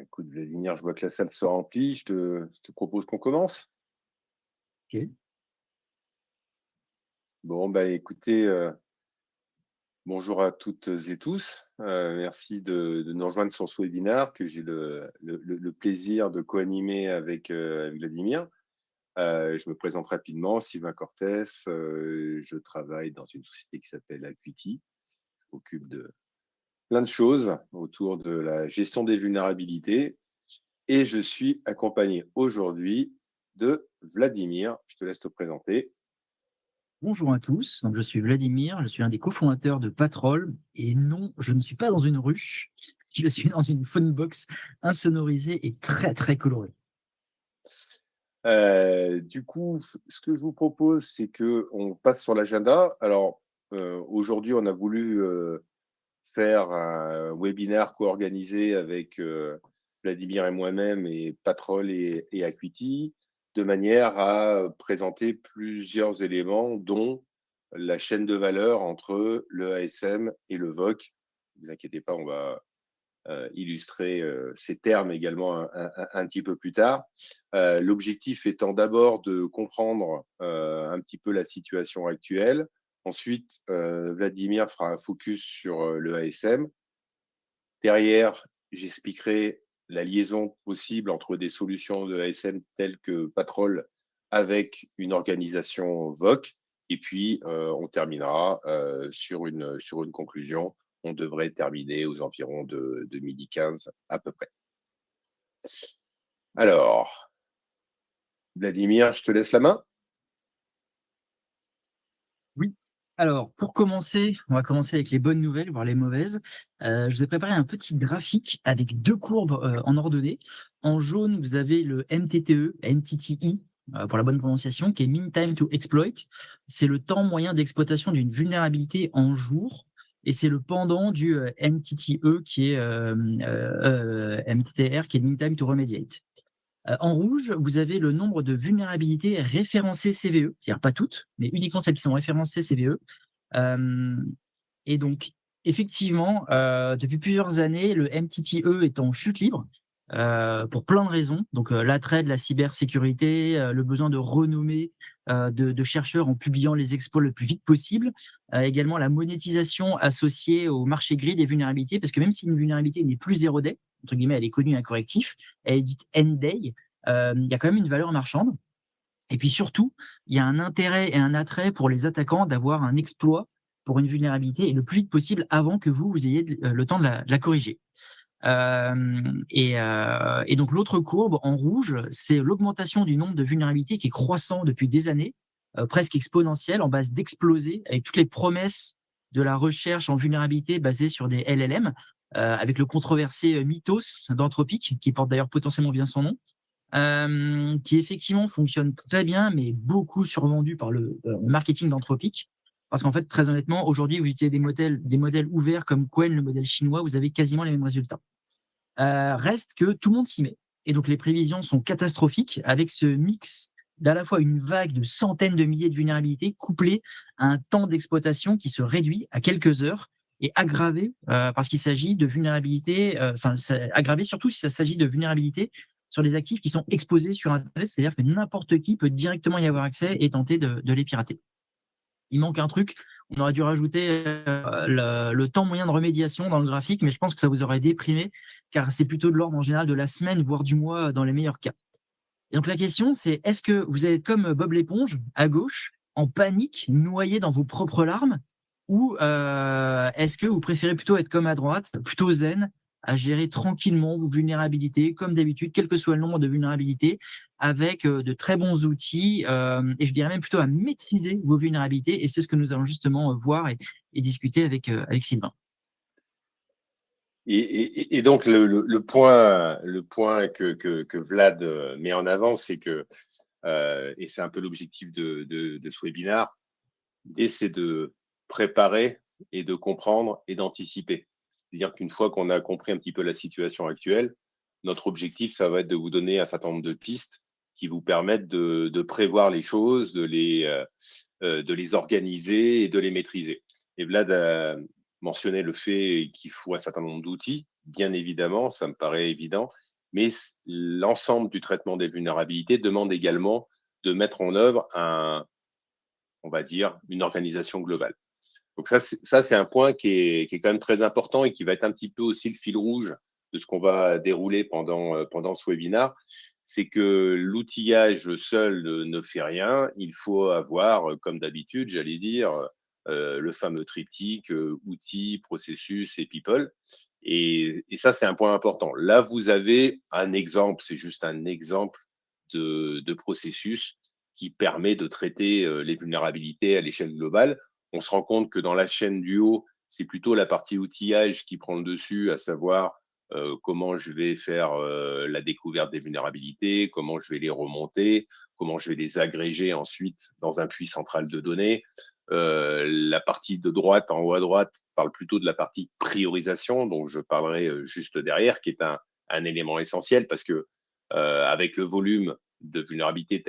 Écoute, Vladimir, je vois que la salle se remplit. Je te propose qu'on commence. OK. Bon, bah écoutez, bonjour à toutes et tous. Merci de nous rejoindre sur ce webinaire que j'ai le plaisir de co-animer avec Vladimir. Je me présente rapidement, Sylvain Cortès. Je travaille dans une société qui s'appelle Acuity. Je m'occupe de plein de choses autour de la gestion des vulnérabilités. Et je suis accompagné aujourd'hui de Vladimir. Je te laisse te présenter. Bonjour à tous, donc je suis Vladimir, je suis un des cofondateurs de Patrol et non, je ne suis pas dans une ruche, je suis dans une phone box insonorisée et très très colorée. Du coup, ce que je vous propose, c'est qu'on passe sur l'agenda. Alors, aujourd'hui, on a voulu faire un webinaire co-organisé avec Vladimir et moi-même et Patrol et Acuity, de manière à présenter plusieurs éléments, dont la chaîne de valeur entre le ASM et le VOC. Ne vous inquiétez pas, on va illustrer ces termes également un petit peu plus tard. L'objectif étant d'abord de comprendre un petit peu la situation actuelle. Ensuite, Vladimir fera un focus sur le ASM. Derrière, j'expliquerai la liaison possible entre des solutions de ASM telles que Patrol avec une organisation VOC. Et puis, on terminera sur une conclusion. On devrait terminer aux environs de midi 15 à peu près. Alors, Vladimir, je te laisse la main. Oui. Alors, pour commencer, on va commencer avec les bonnes nouvelles, voire les mauvaises. Je vous ai préparé un petit graphique avec deux courbes en ordonnée. En jaune, vous avez le MTTE, MTTI, pour la bonne prononciation, qui est Mean Time to Exploit. C'est le temps moyen d'exploitation d'une vulnérabilité en jours. Et c'est le pendant du MTTE, qui est MTTR, qui est Mean Time to Remediate. En rouge, vous avez le nombre de vulnérabilités référencées CVE, c'est-à-dire pas toutes, mais uniquement celles qui sont référencées CVE. Euh, et donc, effectivement, depuis plusieurs années, le MTTE est en chute libre pour plein de raisons. Donc, l'attrait de la cybersécurité, le besoin de renommer de chercheurs en publiant les exploits le plus vite possible, également la monétisation associée au marché gris des vulnérabilités, parce que même si une vulnérabilité n'est plus zero day, entre guillemets, elle est connue un correctif, elle est dite end day, il y a quand même une valeur marchande. Et puis surtout, il y a un intérêt et un attrait pour les attaquants d'avoir un exploit pour une vulnérabilité et le plus vite possible avant que vous ayez le temps de la corriger. Et donc l'autre courbe en rouge, c'est l'augmentation du nombre de vulnérabilités qui est croissant depuis des années, presque exponentielle, en base d'exploser, avec toutes les promesses de la recherche en vulnérabilité basée sur des LLM, avec le controversé Mythos d'Anthropic, qui porte d'ailleurs potentiellement bien son nom, qui effectivement fonctionne très bien, mais beaucoup survendu par le marketing d'Anthropic. Parce qu'en fait, très honnêtement, aujourd'hui, vous utilisez des modèles ouverts comme Qwen, le modèle chinois, vous avez quasiment les mêmes résultats. Reste que tout le monde s'y met. Et donc, les prévisions sont catastrophiques avec ce mix d'à la fois une vague de centaines de milliers de vulnérabilités couplée à un temps d'exploitation qui se réduit à quelques heures et aggravé parce qu'il s'agit de vulnérabilités, aggravé surtout si ça s'agit de vulnérabilités sur les actifs qui sont exposés sur Internet, c'est-à-dire que n'importe qui peut directement y avoir accès et tenter de les pirater. Il manque un truc, on aurait dû rajouter le temps moyen de remédiation dans le graphique, mais je pense que ça vous aurait déprimé, car c'est plutôt de l'ordre en général de la semaine, voire du mois dans les meilleurs cas. Et donc la question, c'est est-ce que vous allez être comme Bob l'éponge, à gauche, en panique, noyé dans vos propres larmes, ou est-ce que vous préférez plutôt être comme à droite, plutôt zen, à gérer tranquillement vos vulnérabilités, comme d'habitude, quel que soit le nombre de vulnérabilités, avec de très bons outils, et je dirais même plutôt à maîtriser vos vulnérabilités, et c'est ce que nous allons justement voir et discuter avec Sylvain. Et donc, le point que Vlad met en avant, c'est que, et c'est un peu l'objectif de ce webinaire, l'idée, c'est de préparer et de comprendre et d'anticiper. C'est-à-dire qu'une fois qu'on a compris un petit peu la situation actuelle, notre objectif, ça va être de vous donner un certain nombre de pistes qui vous permettent de prévoir les choses, de les organiser et de les maîtriser. Et Vlad a mentionné le fait qu'il faut un certain nombre d'outils, bien évidemment, ça me paraît évident, mais l'ensemble du traitement des vulnérabilités demande également de mettre en œuvre on va dire, une organisation globale. Donc ça, c'est un point qui est quand même très important et qui va être un petit peu aussi le fil rouge de ce qu'on va dérouler pendant ce webinaire. C'est que l'outillage seul ne fait rien. Il faut avoir, comme d'habitude, j'allais dire, le fameux triptyque outils, processus et people. Et ça, c'est un point important. Là, vous avez un exemple, c'est juste un exemple de processus qui permet de traiter les vulnérabilités à l'échelle globale. On se rend compte que dans la chaîne du haut, c'est plutôt la partie outillage qui prend le dessus, à savoir comment je vais faire la découverte des vulnérabilités, comment je vais les remonter, comment je vais les agréger ensuite dans un puits central de données. La partie de droite, en haut à droite, parle plutôt de la partie priorisation, dont je parlerai juste derrière, qui est un élément essentiel parce que avec le volume de vulnérabilité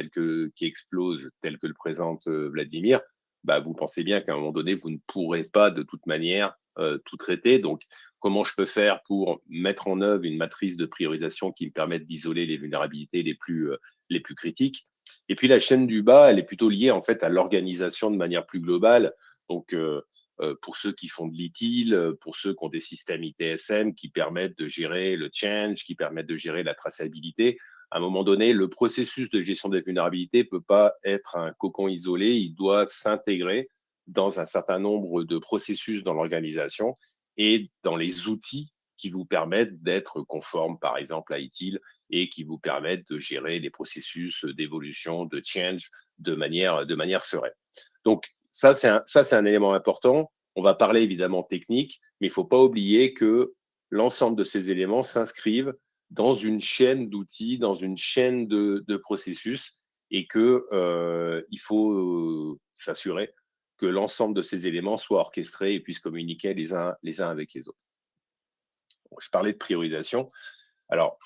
qui explose, tel que le présente Vladimir, bah, vous pensez bien qu'à un moment donné, vous ne pourrez pas de toute manière tout traiter. Donc, comment je peux faire pour mettre en œuvre une matrice de priorisation qui me permette d'isoler les vulnérabilités les plus critiques. Et puis, la chaîne du bas, elle est plutôt liée en fait à l'organisation de manière plus globale. Donc, pour ceux qui font de l'ITIL, pour ceux qui ont des systèmes ITSM qui permettent de gérer le change, qui permettent de gérer la traçabilité, à un moment donné, le processus de gestion des vulnérabilités ne peut pas être un cocon isolé, il doit s'intégrer dans un certain nombre de processus dans l'organisation et dans les outils qui vous permettent d'être conformes, par exemple, à ITIL et qui vous permettent de gérer les processus d'évolution, de change de manière sereine. Donc, ça, c'est un élément important. On va parler évidemment technique, mais il ne faut pas oublier que l'ensemble de ces éléments s'inscrivent dans une chaîne d'outils, dans une chaîne de processus, et qu'il faut s'assurer que l'ensemble de ces éléments soient orchestrés et puissent communiquer les uns avec les autres. Bon, je parlais de priorisation. Alors,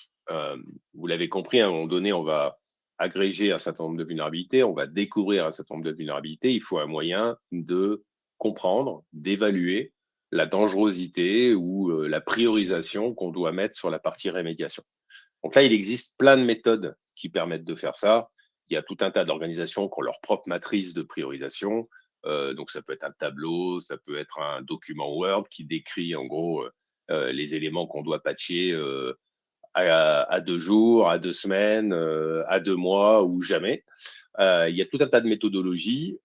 vous l'avez compris, à un moment donné, on va agréger un certain nombre de vulnérabilités, on va découvrir un certain nombre de vulnérabilités. Il faut un moyen de comprendre, d'évaluer la dangerosité ou la priorisation qu'on doit mettre sur la partie rémédiation. Donc là, il existe plein de méthodes qui permettent de faire ça. Il y a tout un tas d'organisations qui ont leur propre matrice de priorisation. Donc ça peut être un tableau, ça peut être un document Word qui décrit en gros les éléments qu'on doit patcher à 2 jours, à 2 semaines, à 2 mois ou jamais. Il y a tout un tas de méthodologies.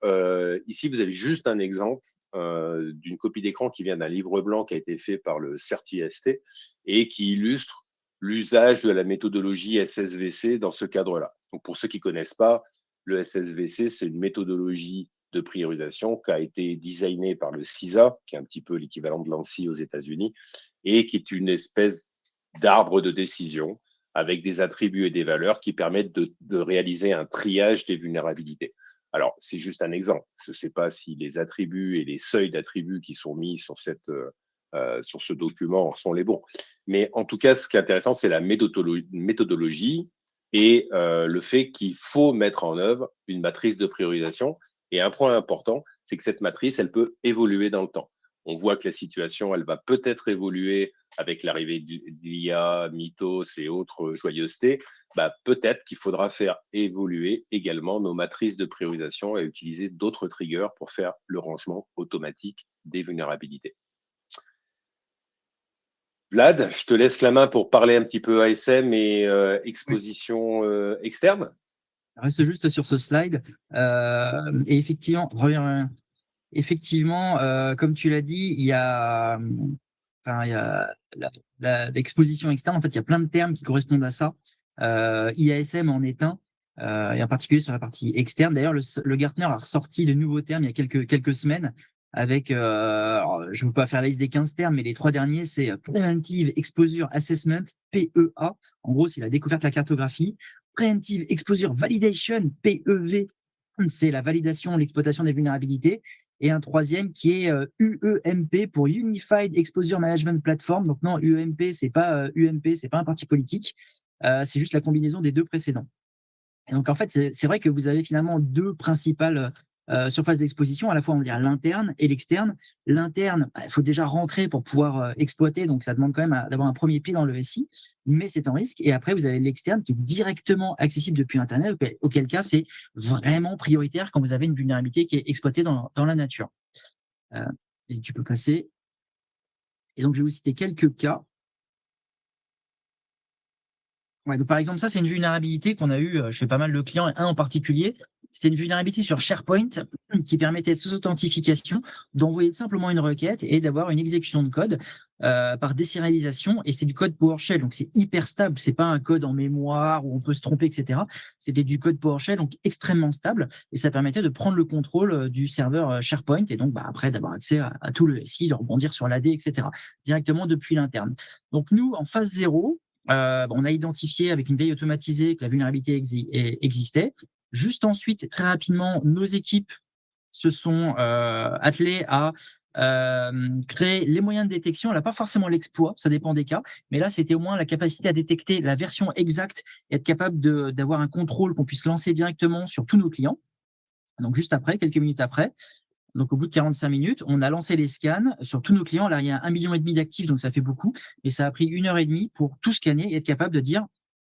Ici, vous avez juste un exemple d'une copie d'écran qui vient d'un livre blanc qui a été fait par le CERTIST et qui illustre l'usage de la méthodologie SSVC dans ce cadre-là. Donc, pour ceux qui ne connaissent pas, le SSVC, c'est une méthodologie de priorisation qui a été designée par le CISA, qui est un petit peu l'équivalent de l'ANSSI aux États-Unis, et qui est une espèce d'arbre de décision avec des attributs et des valeurs qui permettent de réaliser un triage des vulnérabilités. Alors, c'est juste un exemple. Je ne sais pas si les attributs et les seuils d'attributs qui sont mis sur ce document sont les bons. Mais en tout cas, ce qui est intéressant, c'est la méthodologie et le fait qu'il faut mettre en œuvre une matrice de priorisation. Et un point important, c'est que cette matrice, elle peut évoluer dans le temps. On voit que la situation, elle va peut-être évoluer avec l'arrivée d'IA, Mythos et autres joyeusetés. Bah, peut-être qu'il faudra faire évoluer également nos matrices de priorisation et utiliser d'autres triggers pour faire le rangement automatique des vulnérabilités. Vlad, je te laisse la main pour parler un petit peu ASM et exposition externe. Reste juste sur ce slide. Et effectivement, comme tu l'as dit, il y a l'exposition externe. En fait, il y a plein de termes qui correspondent à ça. IASM en est un, et en particulier sur la partie externe. D'ailleurs, le Gartner a ressorti de nouveaux termes il y a quelques semaines avec, alors, je ne veux pas faire la liste des 15 termes, mais les 3 derniers, c'est Preventive Exposure Assessment, PEA. En gros, c'est la découverte de la cartographie. Preventive Exposure Validation, PEV, c'est la validation, l'exploitation des vulnérabilités. Et un troisième qui est UEMP pour Unified Exposure Management Platform. Donc non, UEMP, c'est pas UMP, c'est pas un parti politique. C'est juste la combinaison des 2 précédents. Et donc en fait, c'est vrai que vous avez finalement 2 principales surfaces d'exposition, à la fois on va dire l'interne et l'externe. L'interne, il faut déjà rentrer pour pouvoir exploiter, donc ça demande quand même d'avoir un premier pied dans le SI, mais c'est un risque. Et après, vous avez l'externe qui est directement accessible depuis Internet, auquel cas c'est vraiment prioritaire quand vous avez une vulnérabilité qui est exploitée dans la nature. Et tu peux passer. Et donc, je vais vous citer quelques cas. Ouais, donc par exemple, ça, c'est une vulnérabilité qu'on a eue chez pas mal de clients, et un en particulier. C'était une vulnérabilité sur SharePoint qui permettait, sous authentification, d'envoyer tout simplement une requête et d'avoir une exécution de code par désérialisation. Et c'est du code PowerShell, donc c'est hyper stable. C'est pas un code en mémoire où on peut se tromper, etc. C'était du code PowerShell, donc extrêmement stable. Et ça permettait de prendre le contrôle du serveur SharePoint et donc après d'avoir accès à tout le SI, de rebondir sur l'AD, etc. directement depuis l'interne. Donc nous, en phase 0, on a identifié avec une veille automatisée que la vulnérabilité existait. Juste ensuite, très rapidement, nos équipes se sont attelées à créer les moyens de détection. Elle n'a pas forcément l'exploit, ça dépend des cas, mais là, c'était au moins la capacité à détecter la version exacte et être capable d'avoir un contrôle qu'on puisse lancer directement sur tous nos clients. Donc, juste après, quelques minutes après, donc, au bout de 45 minutes, on a lancé les scans sur tous nos clients. Là, il y a 1,5 million d'actifs, donc ça fait beaucoup. Mais ça a pris 1 heure et demie pour tout scanner et être capable de dire,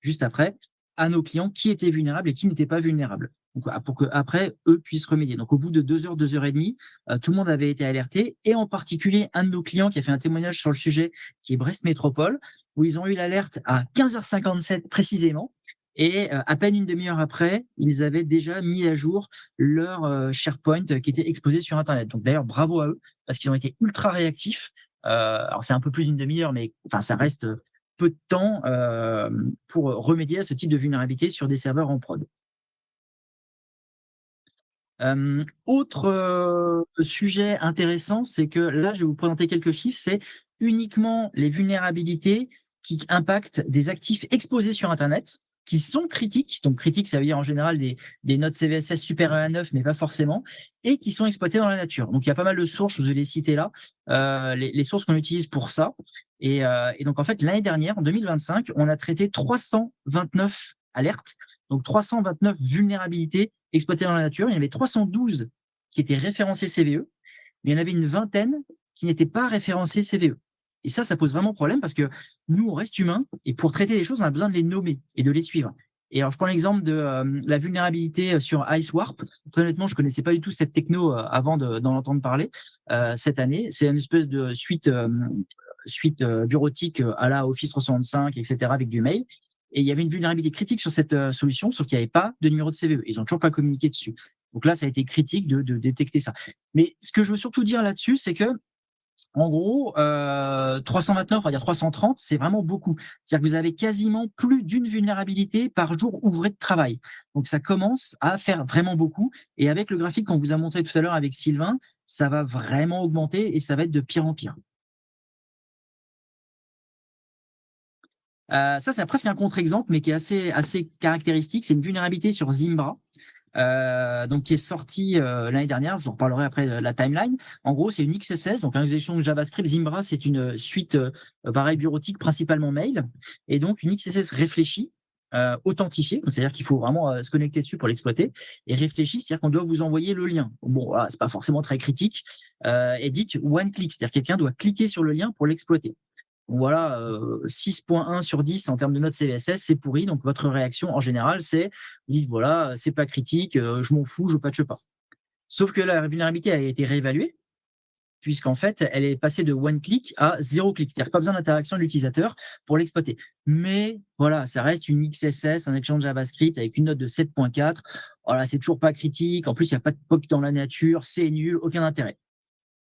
juste après, à nos clients qui était vulnérable et qui n'était pas vulnérable. Donc, pour qu'après, eux puissent remédier. Donc, au bout de 2 heures, 2 heures et demie, tout le monde avait été alerté. Et en particulier, un de nos clients qui a fait un témoignage sur le sujet, qui est Brest Métropole, où ils ont eu l'alerte à 15h57 précisément. Et à peine une demi-heure après, ils avaient déjà mis à jour leur SharePoint qui était exposé sur Internet. Donc d'ailleurs, bravo à eux, parce qu'ils ont été ultra réactifs. Alors c'est un peu plus d'une demi-heure, mais enfin ça reste peu de temps pour remédier à ce type de vulnérabilité sur des serveurs en prod. Autre sujet intéressant, c'est que là, je vais vous présenter quelques chiffres. C'est uniquement les vulnérabilités qui impactent des actifs exposés sur Internet, qui sont critiques. Donc critiques, ça veut dire en général des notes CVSS supérieures à 9, mais pas forcément, et qui sont exploitées dans la nature. Donc il y a pas mal de sources, je vous ai les citées là, les sources qu'on utilise pour ça. Et donc en fait, l'année dernière, en 2025, on a traité 329 alertes, donc 329 vulnérabilités exploitées dans la nature. Il y en avait 312 qui étaient référencées CVE, mais il y en avait une vingtaine qui n'étaient pas référencées CVE. Et ça pose vraiment problème parce que nous, on reste humain et pour traiter les choses, on a besoin de les nommer et de les suivre. Et alors, je prends l'exemple de la vulnérabilité sur IceWarp. Honnêtement, je connaissais pas du tout cette techno avant d'en entendre parler cette année. C'est une espèce de suite bureautique à la Office 365, etc., avec du mail. Et il y avait une vulnérabilité critique sur cette solution, sauf qu'il n'y avait pas de numéro de CVE. Ils n'ont toujours pas communiqué dessus. Donc là, ça a été critique de détecter ça. Mais ce que je veux surtout dire là-dessus, c'est que en gros, 329, on va dire 330, c'est vraiment beaucoup. C'est-à-dire que vous avez quasiment plus d'une vulnérabilité par jour ouvré de travail. Donc ça commence à faire vraiment beaucoup. Et avec le graphique qu'on vous a montré tout à l'heure avec Sylvain, ça va vraiment augmenter et ça va être de pire en pire. Ça, c'est presque un contre-exemple, mais qui est assez caractéristique. C'est une vulnérabilité sur Zimbra. Donc qui est sorti l'année dernière. Je vous en reparlerai après de la timeline. En gros, c'est une XSS, donc l'exécution de JavaScript. Zimbra, c'est une suite pareil bureautique, principalement mail, et donc une XSS réfléchie, authentifiée. Donc c'est-à-dire qu'il faut vraiment se connecter dessus pour l'exploiter. Et réfléchie, c'est-à-dire qu'on doit vous envoyer le lien. Bon, voilà, c'est pas forcément très critique. Et dites one click, c'est-à-dire quelqu'un doit cliquer sur le lien pour l'exploiter. Voilà, 6,1 sur 10 en termes de notes CVSS, c'est pourri. Donc, votre réaction, en général, c'est, vous dites, voilà, c'est pas critique, je m'en fous, je patche pas. Sauf que la vulnérabilité a été réévaluée, puisqu'en fait, elle est passée de one click à 0 click. C'est-à-dire pas besoin d'interaction de l'utilisateur pour l'exploiter. Mais voilà, ça reste une XSS, un exchange JavaScript avec une note de 7,4. Voilà, c'est toujours pas critique. En plus, il n'y a pas de POC dans la nature, c'est nul, aucun intérêt.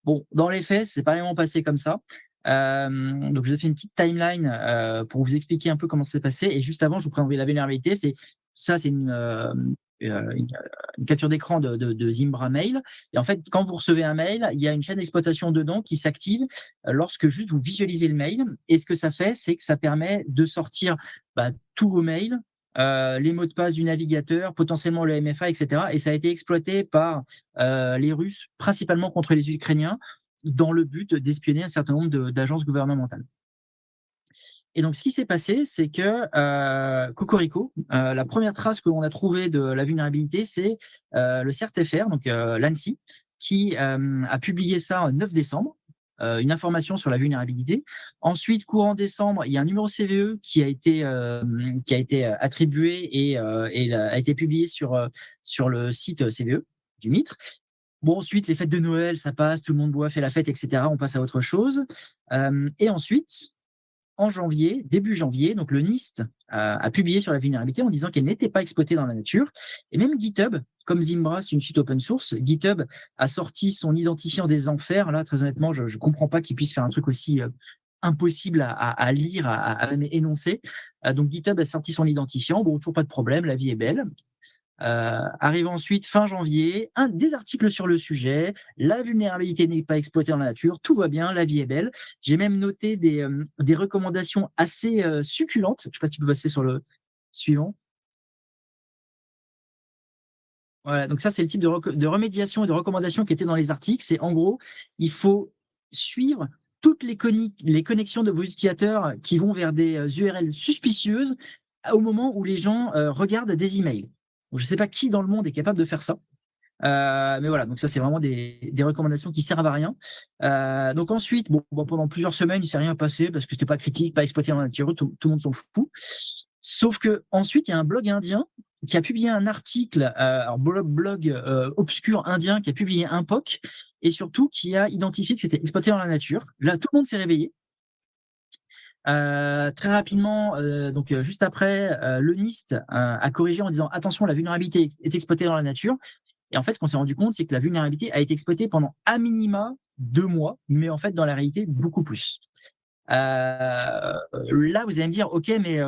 Bon, dans les faits, c'est pas vraiment passé comme ça. Donc, je vous ai fait une petite timeline pour vous expliquer un peu comment ça s'est passé. Et juste avant, je vous présente la vulnérabilité. C'est une capture d'écran de Zimbra Mail. Et en fait, quand vous recevez un mail, il y a une chaîne d'exploitation dedans qui s'active lorsque juste vous visualisez le mail. Et ce que ça fait, c'est que ça permet de sortir tous vos mails, les mots de passe du navigateur, potentiellement le MFA, etc. Et ça a été exploité par les Russes, principalement contre les Ukrainiens, dans le but d'espionner un certain nombre d'agences gouvernementales. Et donc, ce qui s'est passé, c'est que Cocorico, la première trace que l'on a trouvée de la vulnérabilité, c'est le CERT-FR, donc l'ANSSI, qui a publié ça en 9 décembre, une information sur la vulnérabilité. Ensuite, courant décembre, il y a un numéro CVE qui a été attribué et a été publié sur le site CVE du MITRE. Bon, ensuite, les fêtes de Noël, ça passe, tout le monde boit, fait la fête, etc. On passe à autre chose. Et ensuite, en janvier, début janvier, donc le NIST a publié sur la vulnérabilité en disant qu'elle n'était pas exploitée dans la nature. Et même GitHub, comme Zimbra, c'est une suite open source, GitHub a sorti son identifiant des enfers. Là, très honnêtement, je ne comprends pas qu'il puisse faire un truc aussi impossible à lire, à même énoncer. Donc GitHub a sorti son identifiant. Bon, toujours pas de problème, la vie est belle. Arrive ensuite fin janvier, des articles sur le sujet, la vulnérabilité n'est pas exploitée dans la nature, tout va bien, la vie est belle. J'ai même noté des recommandations assez succulentes. Je ne sais pas si tu peux passer sur le suivant. Voilà, donc ça, c'est le type de remédiation et de recommandations qui étaient dans les articles. C'est en gros, il faut suivre toutes les connexions de vos utilisateurs qui vont vers des URL suspicieuses au moment où les gens regardent des emails. Donc, je ne sais pas qui dans le monde est capable de faire ça. Mais voilà, donc ça, c'est vraiment des recommandations qui servent à rien. Donc ensuite, bon, pendant plusieurs semaines, il ne s'est rien passé parce que c'était pas critique, pas exploité dans la nature, tout le monde s'en fout. Sauf que ensuite, il y a un blog indien qui a publié un article, alors blog obscur indien qui a publié un POC et surtout qui a identifié que c'était exploité dans la nature. Là, tout le monde s'est réveillé. Très rapidement, donc juste après, le NIST a corrigé en disant attention, la vulnérabilité est exploitée dans la nature. Et en fait, ce qu'on s'est rendu compte, c'est que la vulnérabilité a été exploitée pendant à minima 2 mois, mais en fait, dans la réalité, beaucoup plus. Là, vous allez me dire, OK, mais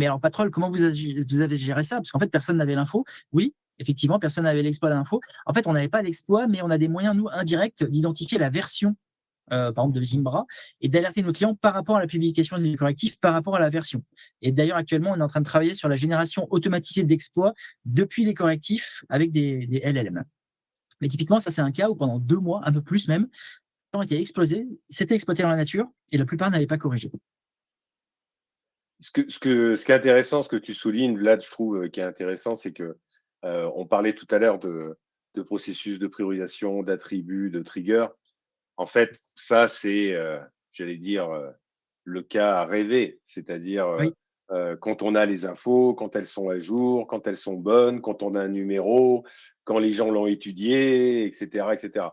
alors, Patrol, comment vous avez géré ça? Parce qu'en fait, personne n'avait l'info. Oui, effectivement, personne n'avait l'exploit d'info. En fait, on n'avait pas l'exploit, mais on a des moyens, nous, indirects, d'identifier la version, par exemple, de Zimbra, et d'alerter nos clients par rapport à la publication du correctif, par rapport à la version. Et d'ailleurs, actuellement, on est en train de travailler sur la génération automatisée d'exploits depuis les correctifs avec des LLM. Mais typiquement, ça, c'est un cas où pendant 2 mois, un peu plus même, ont été explosés, c'était exploité dans la nature et la plupart n'avaient pas corrigé. Ce qui est intéressant, ce que tu soulignes, là, je trouve, qui est intéressant, c'est que on parlait tout à l'heure de processus de priorisation, d'attributs, de triggers. En fait, ça, c'est, j'allais dire, le cas à rêver, c'est-à-dire Oui, quand on a les infos, quand elles sont à jour, quand elles sont bonnes, quand on a un numéro, quand les gens l'ont étudié, etc., etc.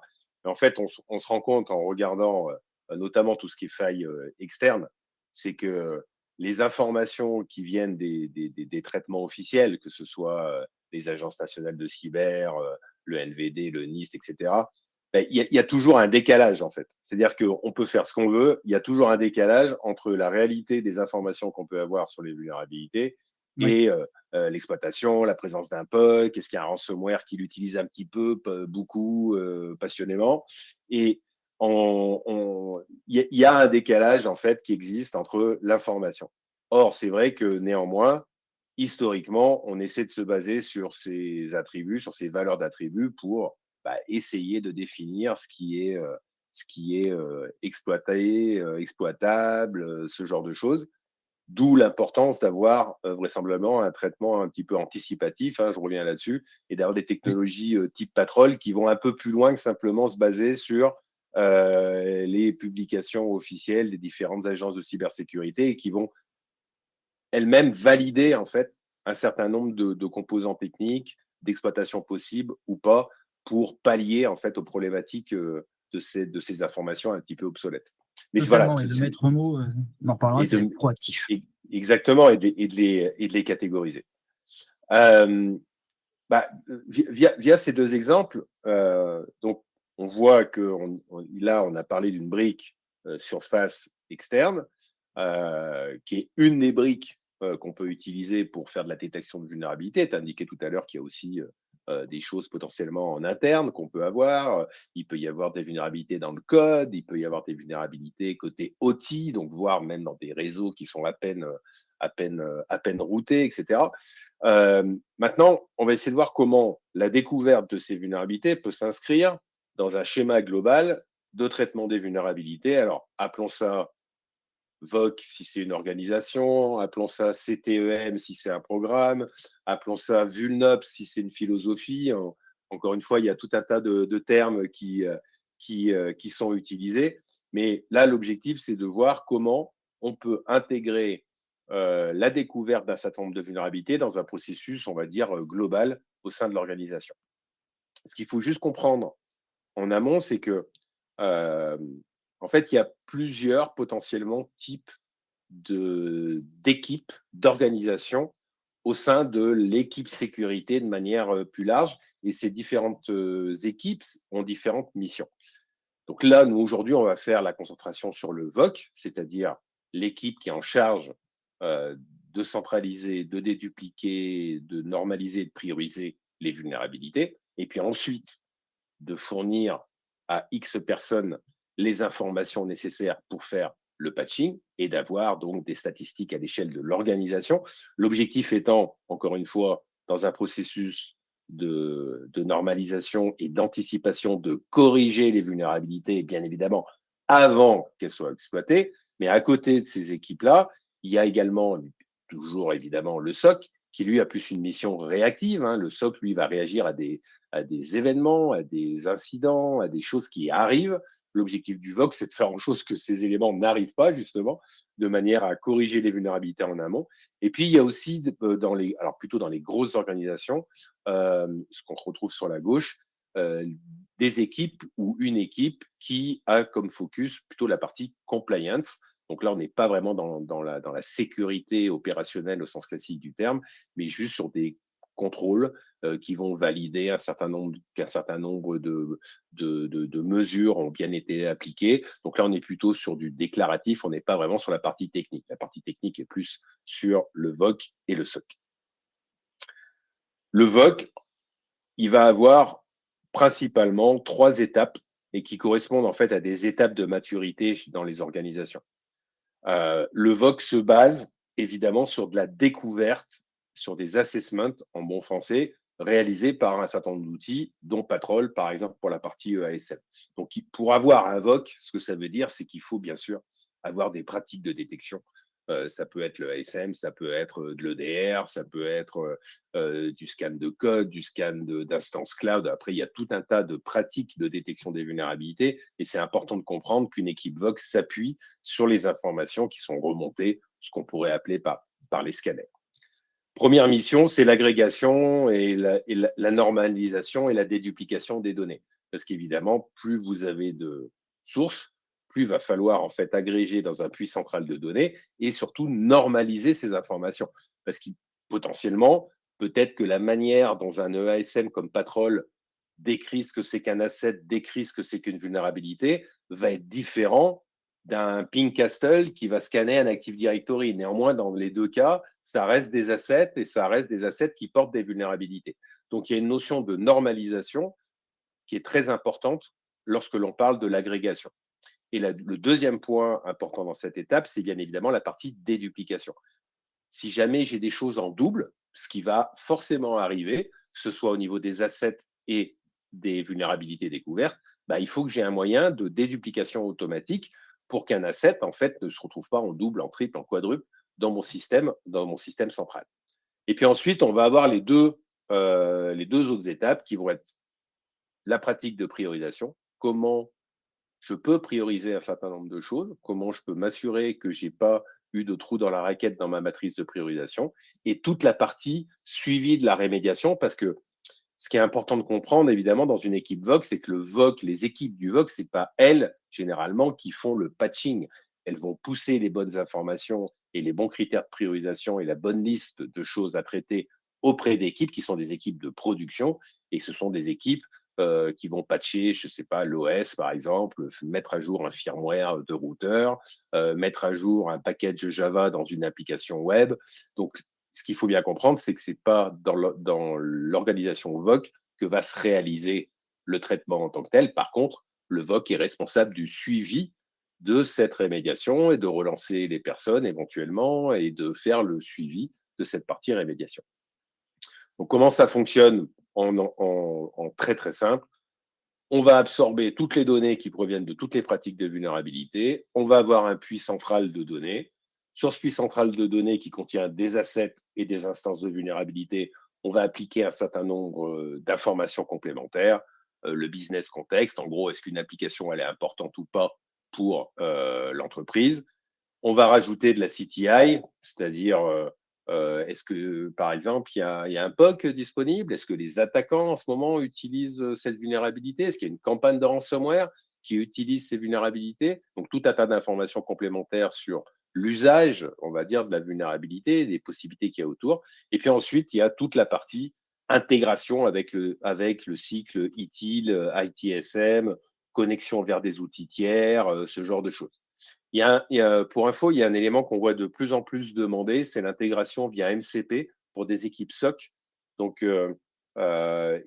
Mais en fait, on se rend compte en regardant notamment tout ce qui est failles externes, c'est que les informations qui viennent des traitements officiels, que ce soit les agences nationales de cyber, le NVD, le NIST, etc., ben, il y a toujours un décalage, en fait. C'est-à-dire qu'on peut faire ce qu'on veut, il y a toujours un décalage entre la réalité des informations qu'on peut avoir sur les vulnérabilités oui. et l'exploitation, la présence d'un POC, est-ce qu'il y a un ransomware qui l'utilise un petit peu, beaucoup, passionnément. Et il y a un décalage, en fait, qui existe entre l'information. Or, c'est vrai que néanmoins, historiquement, on essaie de se baser sur ces attributs, sur ces valeurs d'attributs pour essayer de définir ce qui est exploité, exploitable, ce genre de choses. D'où l'importance d'avoir vraisemblablement un traitement un petit peu anticipatif, hein, je reviens là-dessus, et d'avoir des Oui. technologies type Patrol qui vont un peu plus loin que simplement se baser sur les publications officielles des différentes agences de cybersécurité et qui vont elles-mêmes valider en fait un certain nombre de composants techniques, d'exploitation possible ou pas, pour pallier en fait aux problématiques de ces informations un petit peu obsolètes. Mais voilà, Totalement, et le maître mot, on en parlera, et c'est de, d'être proactif. exactement, et de les catégoriser. Euh, via ces deux exemples, donc on voit que là, on a parlé d'une brique surface externe, qui est une des briques qu'on peut utiliser pour faire de la détection de vulnérabilité. Tu as indiqué tout à l'heure qu'il y a aussi des choses potentiellement en interne qu'on peut avoir. Il peut y avoir des vulnérabilités dans le code, il peut y avoir des vulnérabilités côté OT, donc voire même dans des réseaux qui sont à peine routés, etc. Maintenant, on va essayer de voir comment la découverte de ces vulnérabilités peut s'inscrire dans un schéma global de traitement des vulnérabilités. Alors, appelons ça VOC si c'est une organisation, appelons ça CTEM si c'est un programme, appelons ça VULNOPS si c'est une philosophie. Encore une fois, il y a tout un tas de termes qui sont utilisés. Mais là, l'objectif, c'est de voir comment on peut intégrer la découverte d'un certain nombre de vulnérabilités dans un processus, on va dire, global au sein de l'organisation. Ce qu'il faut juste comprendre en amont, c'est que, en fait, il y a plusieurs potentiellement types d'équipes, d'organisations au sein de l'équipe sécurité de manière plus large. Et ces différentes équipes ont différentes missions. Donc là, nous, aujourd'hui, on va faire la concentration sur le VOC, c'est-à-dire l'équipe qui est en charge de centraliser, de dédupliquer, de normaliser, de prioriser les vulnérabilités. Et puis ensuite, de fournir à X personnes les informations nécessaires pour faire le patching et d'avoir donc des statistiques à l'échelle de l'organisation. L'objectif étant, encore une fois, dans un processus de normalisation et d'anticipation, de corriger les vulnérabilités, bien évidemment, avant qu'elles soient exploitées. Mais à côté de ces équipes-là, il y a également, toujours évidemment, le SOC, qui lui a plus une mission réactive. Le SOC, lui, va réagir à des événements, à des incidents, à des choses qui arrivent. L'objectif du VOC, c'est de faire en sorte que ces éléments n'arrivent pas, justement, de manière à corriger les vulnérabilités en amont. Et puis, il y a aussi, plutôt dans les grosses organisations, ce qu'on retrouve sur la gauche, des équipes ou une équipe qui a comme focus plutôt la partie compliance. Donc là, on n'est pas vraiment dans la sécurité opérationnelle au sens classique du terme, mais juste sur des contrôles qui vont valider qu'un certain nombre de mesures ont bien été appliquées. Donc là, on est plutôt sur du déclaratif, on n'est pas vraiment sur la partie technique. La partie technique est plus sur le VOC et le SOC. Le VOC, il va avoir principalement 3 étapes et qui correspondent en fait à des étapes de maturité dans les organisations. Le VOC se base évidemment sur de la découverte, sur des assessments en bon français, réalisés par un certain nombre d'outils, dont Patrol, par exemple, pour la partie EASM. Donc, pour avoir un VOC, ce que ça veut dire, c'est qu'il faut bien sûr avoir des pratiques de détection. Ça peut être le ASM, ça peut être de l'EDR, ça peut être du scan de code, du scan d'instance cloud. Après, il y a tout un tas de pratiques de détection des vulnérabilités et c'est important de comprendre qu'une équipe VOC s'appuie sur les informations qui sont remontées, ce qu'on pourrait appeler par les scanners. Première mission, c'est l'agrégation et la normalisation et la déduplication des données. Parce qu'évidemment, plus vous avez de sources, plus il va falloir en fait agréger dans un puits central de données et surtout normaliser ces informations. Parce que potentiellement, peut-être que la manière dont un EASM comme Patrol décrit ce que c'est qu'un asset, décrit ce que c'est qu'une vulnérabilité, va être différent d'un ping castle qui va scanner un Active Directory. Néanmoins, dans les deux cas, ça reste des assets et ça reste des assets qui portent des vulnérabilités. Donc, il y a une notion de normalisation qui est très importante lorsque l'on parle de l'agrégation. Et le deuxième point important dans cette étape, c'est bien évidemment la partie déduplication. Si jamais j'ai des choses en double, ce qui va forcément arriver, que ce soit au niveau des assets et des vulnérabilités découvertes, il faut que j'ai un moyen de déduplication automatique pour qu'un asset, en fait, ne se retrouve pas en double, en triple, en quadruple dans mon système central. Et puis ensuite, on va avoir les deux autres étapes qui vont être la pratique de priorisation. Comment je peux prioriser un certain nombre de choses, comment je peux m'assurer que je n'ai pas eu de trous dans la raquette dans ma matrice de priorisation, et toute la partie suivie de la rémédiation, parce que ce qui est important de comprendre, évidemment, dans une équipe VOC, c'est que le VOC, les équipes du VOC, ce n'est pas elles, généralement, qui font le patching. Elles vont pousser les bonnes informations et les bons critères de priorisation et la bonne liste de choses à traiter auprès d'équipes qui sont des équipes de production, et ce sont des équipes qui vont patcher, je ne sais pas, l'OS par exemple, mettre à jour un firmware de routeur, mettre à jour un package Java dans une application web. Donc, ce qu'il faut bien comprendre, c'est que ce n'est pas dans l'organisation VOC que va se réaliser le traitement en tant que tel. Par contre, le VOC est responsable du suivi de cette rémédiation et de relancer les personnes éventuellement et de faire le suivi de cette partie rémédiation. Donc, comment ça fonctionne en très, très simple? On va absorber toutes les données qui proviennent de toutes les pratiques de vulnérabilité. On va avoir un puits central de données. Sur ce puits central de données qui contient des assets et des instances de vulnérabilité, on va appliquer un certain nombre d'informations complémentaires. Le business contexte, en gros, est-ce qu'une application elle est importante ou pas pour l'entreprise. On va rajouter de la CTI, c'est-à-dire est-ce que, par exemple, il y a un POC disponible? Est-ce que les attaquants en ce moment utilisent cette vulnérabilité? Est-ce qu'il y a une campagne de ransomware qui utilise ces vulnérabilités? Donc, tout un tas d'informations complémentaires sur l'usage, on va dire, de la vulnérabilité, des possibilités qu'il y a autour. Et puis ensuite, il y a toute la partie intégration avec le cycle ITIL, ITSM, connexion vers des outils tiers, ce genre de choses. Pour info, il y a un élément qu'on voit de plus en plus demandé, c'est l'intégration via MCP pour des équipes SOC. Donc,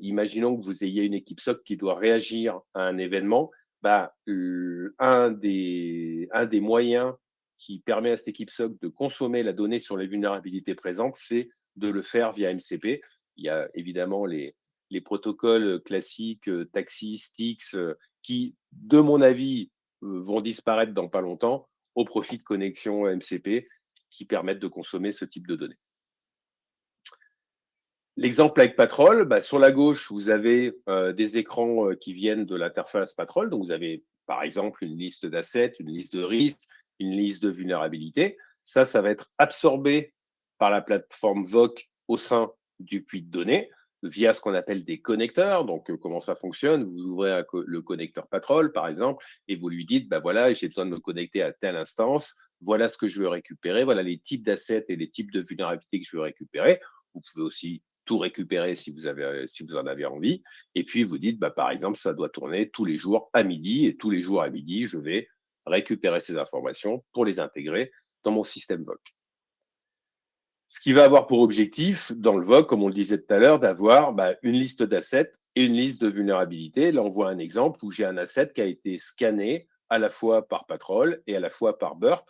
imaginons que vous ayez une équipe SOC qui doit réagir à un événement. Bah, un des moyens qui permet à cette équipe SOC de consommer la donnée sur les vulnérabilités présentes, c'est de le faire via MCP. Il y a évidemment les protocoles classiques, Taxi, Stix, qui, de mon avis, vont disparaître dans pas longtemps au profit de connexions MCP qui permettent de consommer ce type de données. L'exemple avec Patrol, bah, sur la gauche, vous avez des écrans qui viennent de l'interface Patrol. Donc, vous avez par exemple une liste d'assets, une liste de risques, une liste de vulnérabilités. Ça va être absorbé par la plateforme VOC au sein du puits de données via ce qu'on appelle des connecteurs. Donc, comment ça fonctionne? Vous ouvrez le connecteur Patrol, par exemple, et vous lui dites, bah voilà, j'ai besoin de me connecter à telle instance. Voilà ce que je veux récupérer. Voilà les types d'assets et les types de vulnérabilités que je veux récupérer. Vous pouvez aussi tout récupérer si vous en avez envie. Et puis, vous dites, bah, par exemple, ça doit tourner tous les jours à midi. Et tous les jours à midi, je vais récupérer ces informations pour les intégrer dans mon système VOC. Ce qui va avoir pour objectif, dans le VOC, comme on le disait tout à l'heure, d'avoir une liste d'assets et une liste de vulnérabilités. Là, on voit un exemple où j'ai un asset qui a été scanné à la fois par Patrol et à la fois par Burp.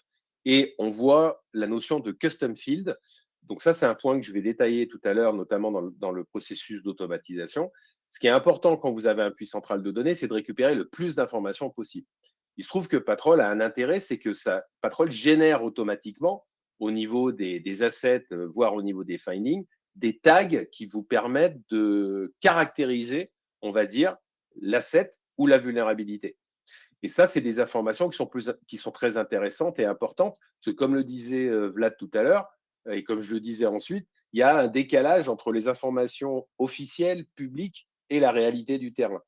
Et on voit la notion de custom field. Donc ça, c'est un point que je vais détailler tout à l'heure, notamment dans le processus d'automatisation. Ce qui est important quand vous avez un puits central de données, c'est de récupérer le plus d'informations possible. Il se trouve que Patrol a un intérêt, c'est que Patrol génère automatiquement au niveau des assets, voire au niveau des findings, des tags qui vous permettent de caractériser, on va dire, l'asset ou la vulnérabilité. Et ça, c'est des informations qui sont très intéressantes et importantes, parce que comme le disait Vlad tout à l'heure, et comme je le disais ensuite, il y a un décalage entre les informations officielles, publiques, et la réalité du terrain.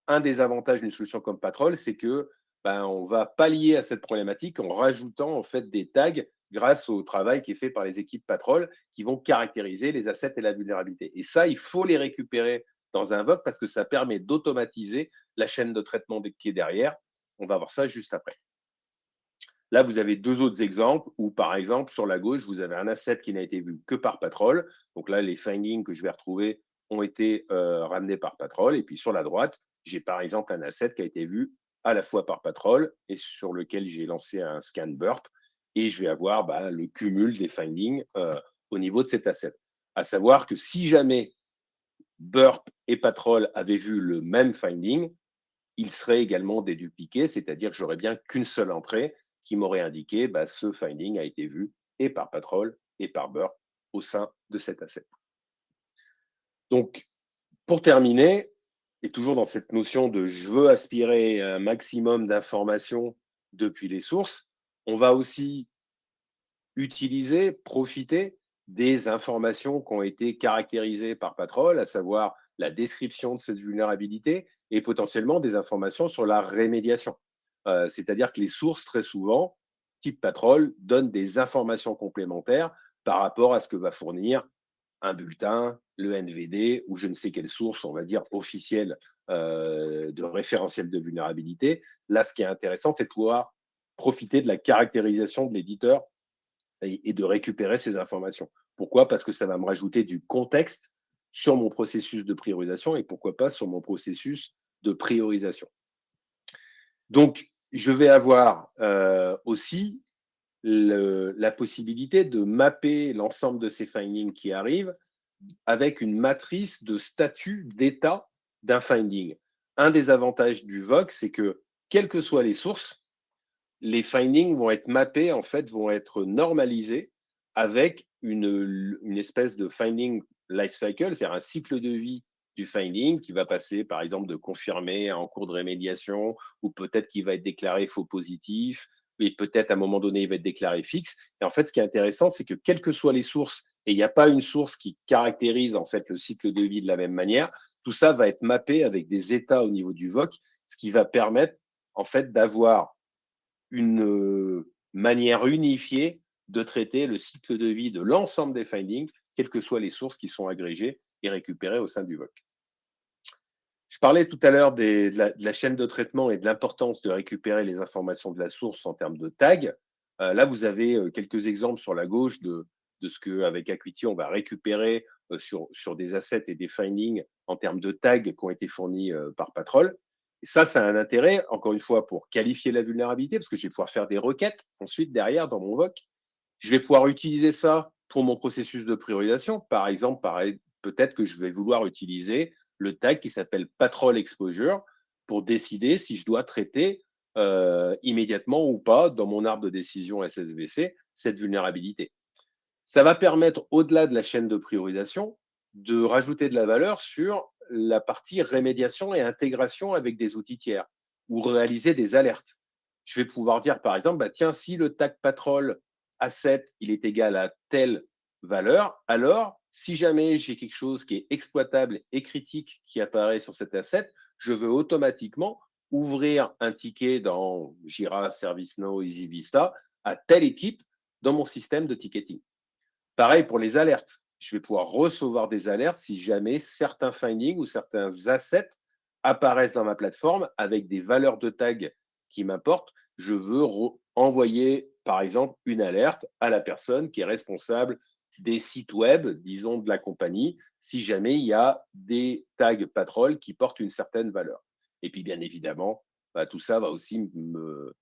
Un des avantages d'une solution comme Patrol, c'est que on va pallier à cette problématique en rajoutant en fait des tags grâce au travail qui est fait par les équipes Patrol qui vont caractériser les assets et la vulnérabilité. Et ça, il faut les récupérer dans un VOC parce que ça permet d'automatiser la chaîne de traitement qui est derrière. On va voir ça juste après. Là, vous avez deux autres exemples où, par exemple, sur la gauche, vous avez un asset qui n'a été vu que par Patrol. Donc là, les findings que je vais retrouver ont été ramenés par Patrol. Et puis sur la droite, j'ai par exemple un asset qui a été vu à la fois par Patrol et sur lequel j'ai lancé un scan burp. Et je vais avoir le cumul des findings au niveau de cet asset. À savoir que si jamais burp et Patrol avaient vu le même finding, il serait également dédupliqué, c'est-à-dire que j'aurais bien qu'une seule entrée qui m'aurait indiqué ce finding a été vu et par Patrol et par Burp au sein de cet asset. Donc, pour terminer, et toujours dans cette notion de je veux aspirer à un maximum d'informations depuis les sources, on va aussi utiliser, profiter des informations qui ont été caractérisées par Patrol, à savoir la description de cette vulnérabilité et potentiellement des informations sur la rémédiation. C'est-à-dire que les sources, très souvent, type Patrol, donnent des informations complémentaires par rapport à ce que va fournir un bulletin, le NVD ou je ne sais quelle source, on va dire, officielle de référentiel de vulnérabilité. Là, ce qui est intéressant, c'est de pouvoir profiter de la caractérisation de l'éditeur et de récupérer ces informations. Pourquoi? Parce que ça va me rajouter du contexte sur mon processus de priorisation et pourquoi pas sur mon processus de priorisation. Donc, je vais avoir aussi la possibilité de mapper l'ensemble de ces findings qui arrivent avec une matrice de statut d'état d'un finding. un des avantages du VOC, c'est que, quelles que soient les sources, les findings vont être mappés, en fait, vont être normalisés avec une espèce de finding life cycle, c'est-à-dire un cycle de vie du finding qui va passer, par exemple, de confirmé en cours de rémédiation, ou peut-être qu'il va être déclaré faux positif, et peut-être à un moment donné, il va être déclaré fixe. Et en fait, ce qui est intéressant, c'est que quelles que soient les sources, et il n'y a pas une source qui caractérise en fait le cycle de vie de la même manière, tout ça va être mappé avec des états au niveau du VOC, ce qui va permettre en fait d'avoir une manière unifiée de traiter le cycle de vie de l'ensemble des findings, quelles que soient les sources qui sont agrégées et récupérées au sein du VOC. Je parlais tout à l'heure de la chaîne de traitement et de l'importance de récupérer les informations de la source en termes de tag. Là, vous avez quelques exemples sur la gauche de ce qu'avec Acuity, on va récupérer sur des assets et des findings en termes de tags qui ont été fournis par Patrol. Et ça a un intérêt, encore une fois, pour qualifier la vulnérabilité, parce que je vais pouvoir faire des requêtes ensuite derrière dans mon VOC. Je vais pouvoir utiliser ça pour mon processus de priorisation. Par exemple, peut-être que je vais vouloir utiliser le tag qui s'appelle Patrol Exposure pour décider si je dois traiter immédiatement ou pas dans mon arbre de décision SSVC cette vulnérabilité. Ça va permettre, au-delà de la chaîne de priorisation, de rajouter de la valeur sur la partie rémédiation et intégration avec des outils tiers ou réaliser des alertes. Je vais pouvoir dire, par exemple, tiens, si le tag patrol A7 il est égal à telle valeur, alors si jamais j'ai quelque chose qui est exploitable et critique qui apparaît sur cet asset, je veux automatiquement ouvrir un ticket dans Jira, ServiceNow, EasyVista à telle équipe dans mon système de ticketing. Pareil pour les alertes. Je vais pouvoir recevoir des alertes si jamais certains findings ou certains assets apparaissent dans ma plateforme avec des valeurs de tag qui m'importent. Je veux envoyer, par exemple, une alerte à la personne qui est responsable des sites web, disons, de la compagnie, si jamais il y a des tags Patrol qui portent une certaine valeur. Et puis, bien évidemment, tout ça va aussi me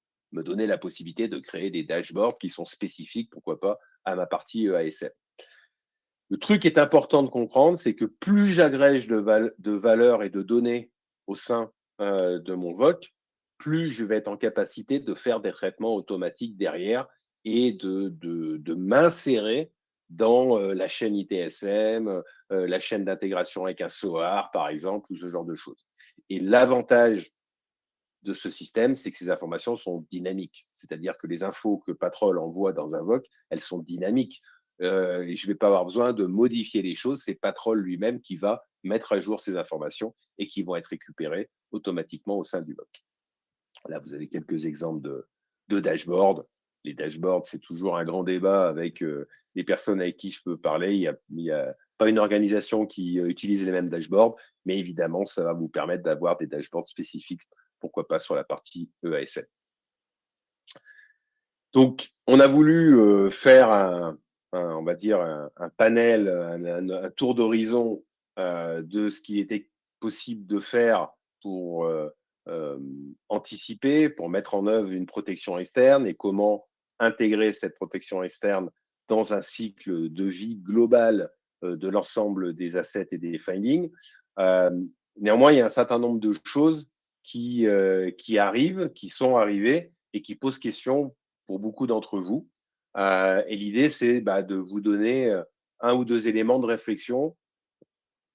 donner la possibilité de créer des dashboards qui sont spécifiques, pourquoi pas, à ma partie EASM. Le truc qui est important de comprendre, c'est que plus j'agrège de valeurs et de données au sein de mon VOC, plus je vais être en capacité de faire des traitements automatiques derrière et de m'insérer dans la chaîne ITSM, la chaîne d'intégration avec un SOAR, par exemple, ou ce genre de choses. Et l'avantage de ce système, c'est que ces informations sont dynamiques. C'est-à-dire que les infos que Patrol envoie dans un VOC, elles sont dynamiques. Et je ne vais pas avoir besoin de modifier les choses. C'est Patrol lui-même qui va mettre à jour ces informations et qui vont être récupérées automatiquement au sein du VOC. Là, vous avez quelques exemples de dashboards. Les dashboards, c'est toujours un grand débat avec les personnes avec qui je peux parler. Il n'y a pas une organisation qui utilise les mêmes dashboards, mais évidemment, ça va vous permettre d'avoir des dashboards spécifiques, pourquoi pas sur la partie EASM. Donc, on a voulu faire on va dire un panel, un tour d'horizon de ce qu'il était possible de faire pour anticiper, pour mettre en œuvre une protection externe et comment intégrer cette protection externe dans un cycle de vie global de l'ensemble des assets et des findings. Néanmoins, il y a un certain nombre de choses qui arrivent, qui sont arrivées et qui posent question pour beaucoup d'entre vous. Et l'idée, c'est de vous donner un ou deux éléments de réflexion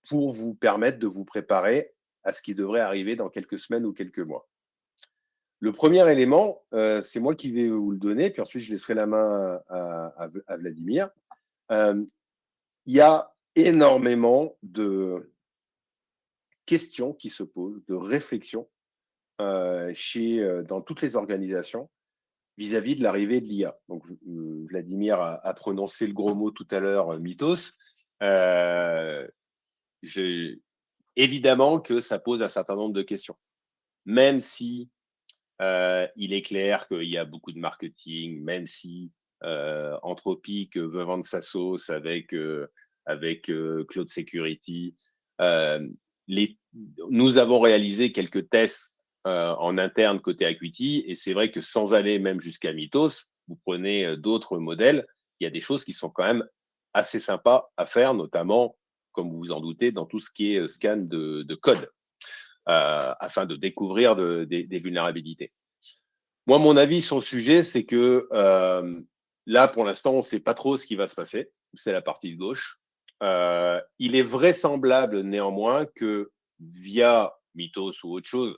pour vous permettre de vous préparer à ce qui devrait arriver dans quelques semaines ou quelques mois. Le premier élément, c'est moi qui vais vous le donner, puis ensuite je laisserai la main à Vladimir. Il y a énormément de questions qui se posent, de réflexions dans toutes les organisations vis-à-vis de l'arrivée de l'IA. Donc, Vladimir a prononcé le gros mot tout à l'heure, mythos. Évidemment que ça pose un certain nombre de questions. Même si il est clair qu'il y a beaucoup de marketing, même si Anthropic veut vendre sa sauce avec Cloud Security. Nous avons réalisé quelques tests en interne côté Acuity, et c'est vrai que sans aller même jusqu'à Mythos, vous prenez d'autres modèles, il y a des choses qui sont quand même assez sympas à faire, notamment, comme vous vous en doutez, dans tout ce qui est scan de code. afin de découvrir des vulnérabilités. Moi, mon avis sur le sujet, c'est que là, pour l'instant, on ne sait pas trop ce qui va se passer. C'est la partie de gauche. Il est vraisemblable néanmoins que via Mythos ou autre chose,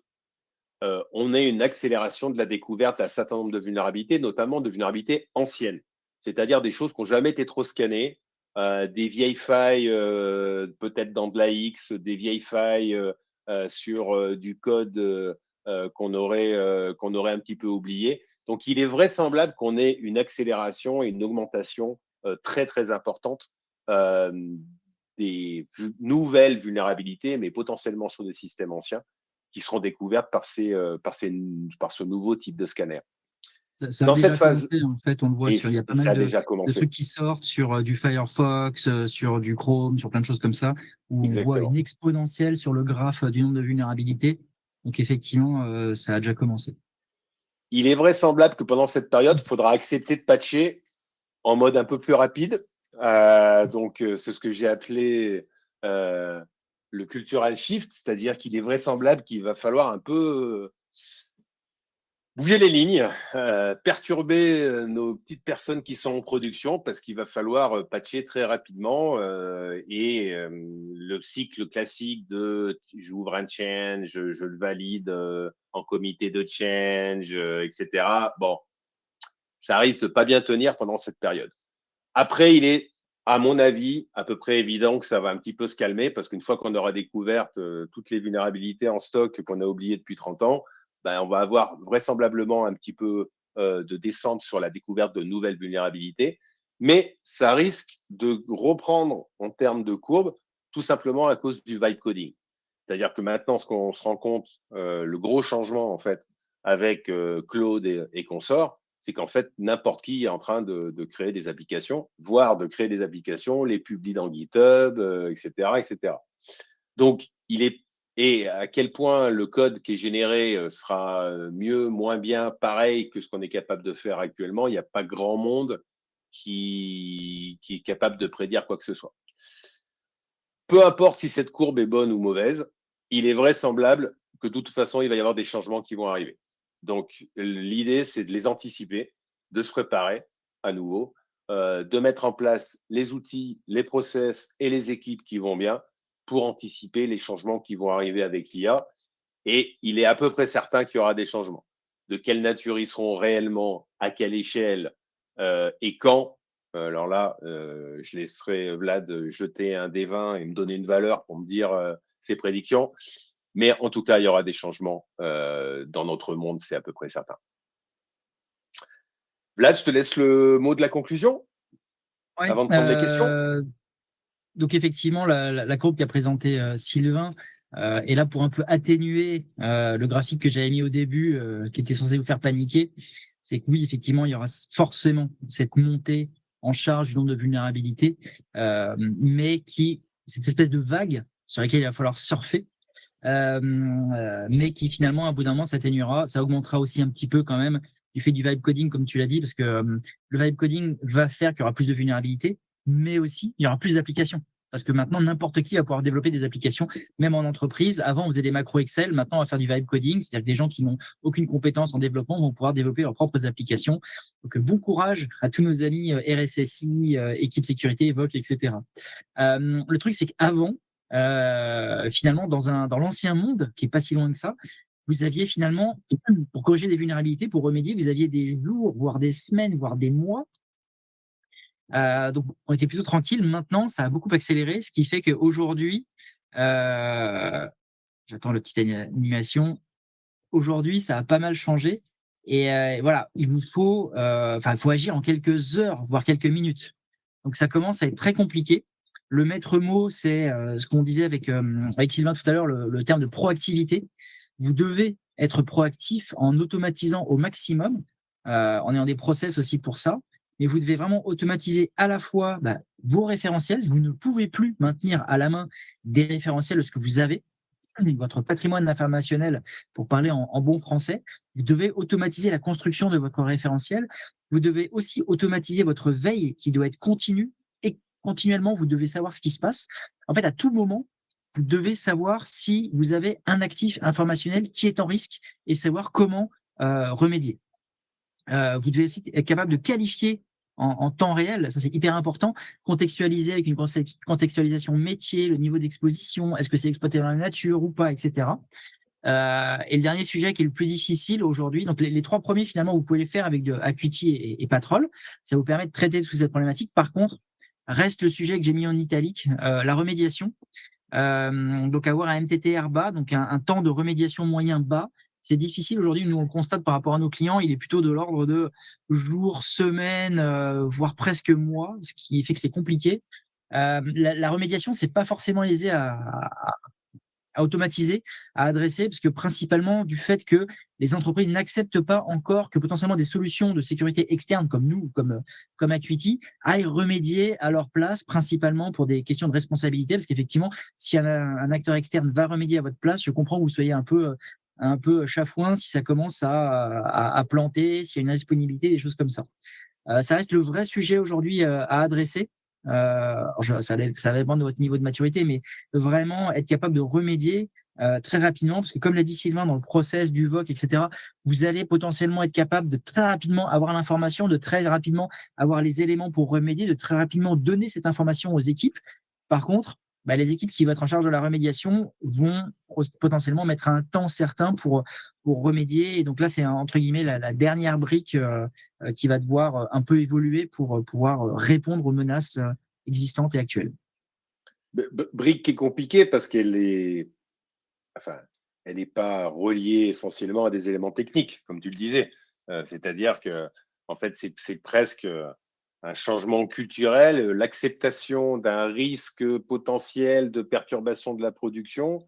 on ait une accélération de la découverte d'un certain nombre de vulnérabilités, notamment de vulnérabilités anciennes, c'est-à-dire des choses qui n'ont jamais été trop scannées, des vieilles failles peut-être dans de la X, des vieilles failles sur du code qu'on aurait un petit peu oublié. Donc, il est vraisemblable qu'on ait une accélération et une augmentation très, très importante des nouvelles vulnérabilités, mais potentiellement sur des systèmes anciens, qui seront découvertes par ce nouveau type de scanner. Ça a Dans déjà cette phase, commencé, en fait, on le voit et il y a pas ça mal a déjà de commencé. trucs qui sortent sur du Firefox, sur du Chrome, sur plein de choses comme ça, où on voit Exactement. une exponentielle sur le graphe du nombre de vulnérabilités. Donc, effectivement, ça a déjà commencé. Il est vraisemblable que pendant cette période, il faudra accepter de patcher en mode un peu plus rapide. Donc, c'est ce que j'ai appelé le cultural shift, c'est-à-dire qu'il est vraisemblable qu'il va falloir un peu bouger les lignes, perturber nos petites personnes qui sont en production parce qu'il va falloir patcher très rapidement et le cycle classique de j'ouvre un change, je le valide en comité de change, etc. Bon, ça risque de pas bien tenir pendant cette période. Après, il est, à mon avis, à peu près évident que ça va un petit peu se calmer parce qu'une fois qu'on aura découvert toutes les vulnérabilités en stock qu'on a oubliées depuis 30 ans, ben, on va avoir vraisemblablement un petit peu de descente sur la découverte de nouvelles vulnérabilités. Mais ça risque de reprendre en termes de courbe, tout simplement à cause du vibe coding. C'est-à-dire que maintenant, ce qu'on se rend compte, le gros changement en fait avec Claude et consorts, c'est qu'en fait, n'importe qui est en train de créer des applications, voire de créer des applications, les publie dans GitHub, etc., etc. Donc, et à quel point le code qui est généré sera mieux, moins bien, pareil que ce qu'on est capable de faire actuellement, il n'y a pas grand monde qui est capable de prédire quoi que ce soit. Peu importe si cette courbe est bonne ou mauvaise, il est vraisemblable que de toute façon, il va y avoir des changements qui vont arriver. Donc, l'idée, c'est de les anticiper, de se préparer à nouveau, de mettre en place les outils, les process et les équipes qui vont bien pour anticiper les changements qui vont arriver avec l'IA. Et il est à peu près certain qu'il y aura des changements. De quelle nature ils seront réellement, à quelle échelle et quand. Alors là, je laisserai Vlad jeter un des 20 et me donner une valeur pour me dire ses prédictions. Mais en tout cas, il y aura des changements dans notre monde, c'est à peu près certain. Vlad, je te laisse le mot de la conclusion Ouais, avant de prendre les questions. donc effectivement, la courbe qu'a présentée Sylvain est là pour un peu atténuer le graphique que j'avais mis au début, qui était censé vous faire paniquer. C'est que oui, effectivement, il y aura forcément cette montée en charge du nombre de vulnérabilités, mais cette espèce de vague sur laquelle il va falloir surfer, mais qui finalement, à bout d'un moment, s'atténuera. Ça augmentera aussi un petit peu quand même du fait du vibe coding, comme tu l'as dit, parce que le vibe coding va faire qu'il y aura plus de vulnérabilités, mais aussi il y aura plus d'applications. Parce que maintenant, n'importe qui va pouvoir développer des applications, même en entreprise. Avant, on faisait des macros Excel. Maintenant, on va faire du vibe coding. C'est-à-dire que des gens qui n'ont aucune compétence en développement vont pouvoir développer leurs propres applications. Donc, bon courage à tous nos amis RSSI, équipe sécurité, Evoque, etc. Le truc, c'est qu'avant, finalement, dans l'ancien monde, qui est pas si loin que ça, vous aviez finalement, pour corriger des vulnérabilités, pour remédier, vous aviez des jours, voire des semaines, voire des mois. Donc, on était plutôt tranquille. Maintenant, ça a beaucoup accéléré, ce qui fait qu'aujourd'hui, j'attends la petite animation. Aujourd'hui, ça a pas mal changé. Et voilà, il faut agir en quelques heures, voire quelques minutes. Donc, ça commence à être très compliqué. Le maître mot, c'est ce qu'on disait avec Sylvain tout à l'heure, le terme de proactivité. Vous devez être proactif en automatisant au maximum, en ayant des process aussi pour ça. Mais vous devez vraiment automatiser à la fois vos référentiels. Vous ne pouvez plus maintenir à la main des référentiels de ce que vous avez, votre patrimoine informationnel, pour parler en bon français. Vous devez automatiser la construction de votre référentiel. Vous devez aussi automatiser votre veille qui doit être continue et continuellement, vous devez savoir ce qui se passe. En fait, à tout moment, vous devez savoir si vous avez un actif informationnel qui est en risque et savoir comment remédier. Vous devez aussi être capable de qualifier en temps réel, ça c'est hyper important, contextualiser avec une contextualisation métier, le niveau d'exposition, est-ce que c'est exploité dans la nature ou pas, etc. Et le dernier sujet qui est le plus difficile aujourd'hui, donc les trois premiers finalement vous pouvez les faire avec de Acuity et Patrol, ça vous permet de traiter toute cette problématique. Par contre, reste le sujet que j'ai mis en italique, la remédiation. Donc avoir un MTTR bas, donc un temps de remédiation moyen bas, c'est difficile aujourd'hui. Nous, on le constate par rapport à nos clients, il est plutôt de l'ordre de jours, semaines, voire presque mois, ce qui fait que c'est compliqué. La remédiation, c'est pas forcément aisé à automatiser, à adresser, parce que principalement du fait que les entreprises n'acceptent pas encore que potentiellement des solutions de sécurité externe comme nous, comme Acuity, aillent remédier à leur place, principalement pour des questions de responsabilité, parce qu'effectivement, si un acteur externe va remédier à votre place, je comprends que vous soyez un peu chafouin si ça commence à planter, s'il y a une indisponibilité, des choses comme ça. Ça reste le vrai sujet aujourd'hui à adresser. Ça dépend de votre niveau de maturité, mais vraiment être capable de remédier très rapidement, parce que comme l'a dit Sylvain dans le process du VOC, etc., vous allez potentiellement être capable de très rapidement avoir l'information, de très rapidement avoir les éléments pour remédier, de très rapidement donner cette information aux équipes. Par contre, les équipes qui vont être en charge de la remédiation vont potentiellement mettre un temps certain pour remédier. Et donc là, c'est entre guillemets la dernière brique qui va devoir un peu évoluer pour pouvoir répondre aux menaces existantes et actuelles. Brique qui est compliquée parce enfin, elle n'est pas reliée essentiellement à des éléments techniques, comme tu le disais. C'est-à-dire que, en fait, c'est presque un changement culturel, l'acceptation d'un risque potentiel de perturbation de la production,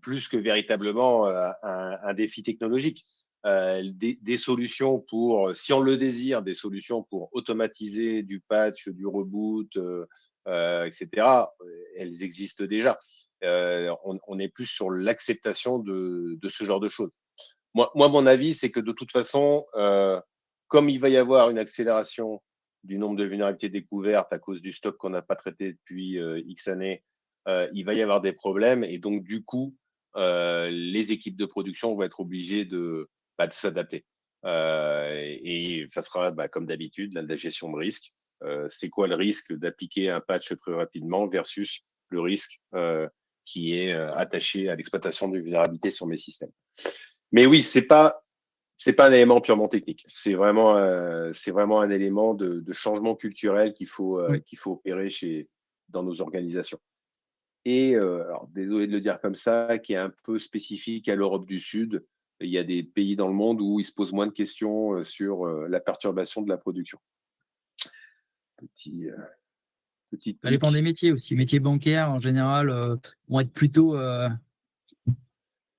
plus que véritablement un défi technologique. Des solutions pour, si on le désire, des solutions pour automatiser du patch, du reboot, etc., elles existent déjà. On est plus sur l'acceptation de ce genre de choses. Moi, mon avis, c'est que de toute façon, comme il va y avoir une accélération du nombre de vulnérabilités découvertes à cause du stock qu'on n'a pas traité depuis X années, il va y avoir des problèmes et donc du coup, les équipes de production vont être obligées de s'adapter. Et ça sera comme d'habitude la gestion de risque. C'est quoi le risque d'appliquer un patch très rapidement versus le risque qui est attaché à l'exploitation de vulnérabilités sur mes systèmes. Mais oui, c'est pas un élément purement technique. C'est vraiment un élément de changement culturel qu'il faut opérer dans nos organisations. Et alors désolé de le dire comme ça, qui est un peu spécifique à l'Europe du Sud. Il y a des pays dans le monde où ils se posent moins de questions sur la perturbation de la production. Petite Ça dépend des métiers aussi. Les métiers bancaires, en général, vont être plutôt à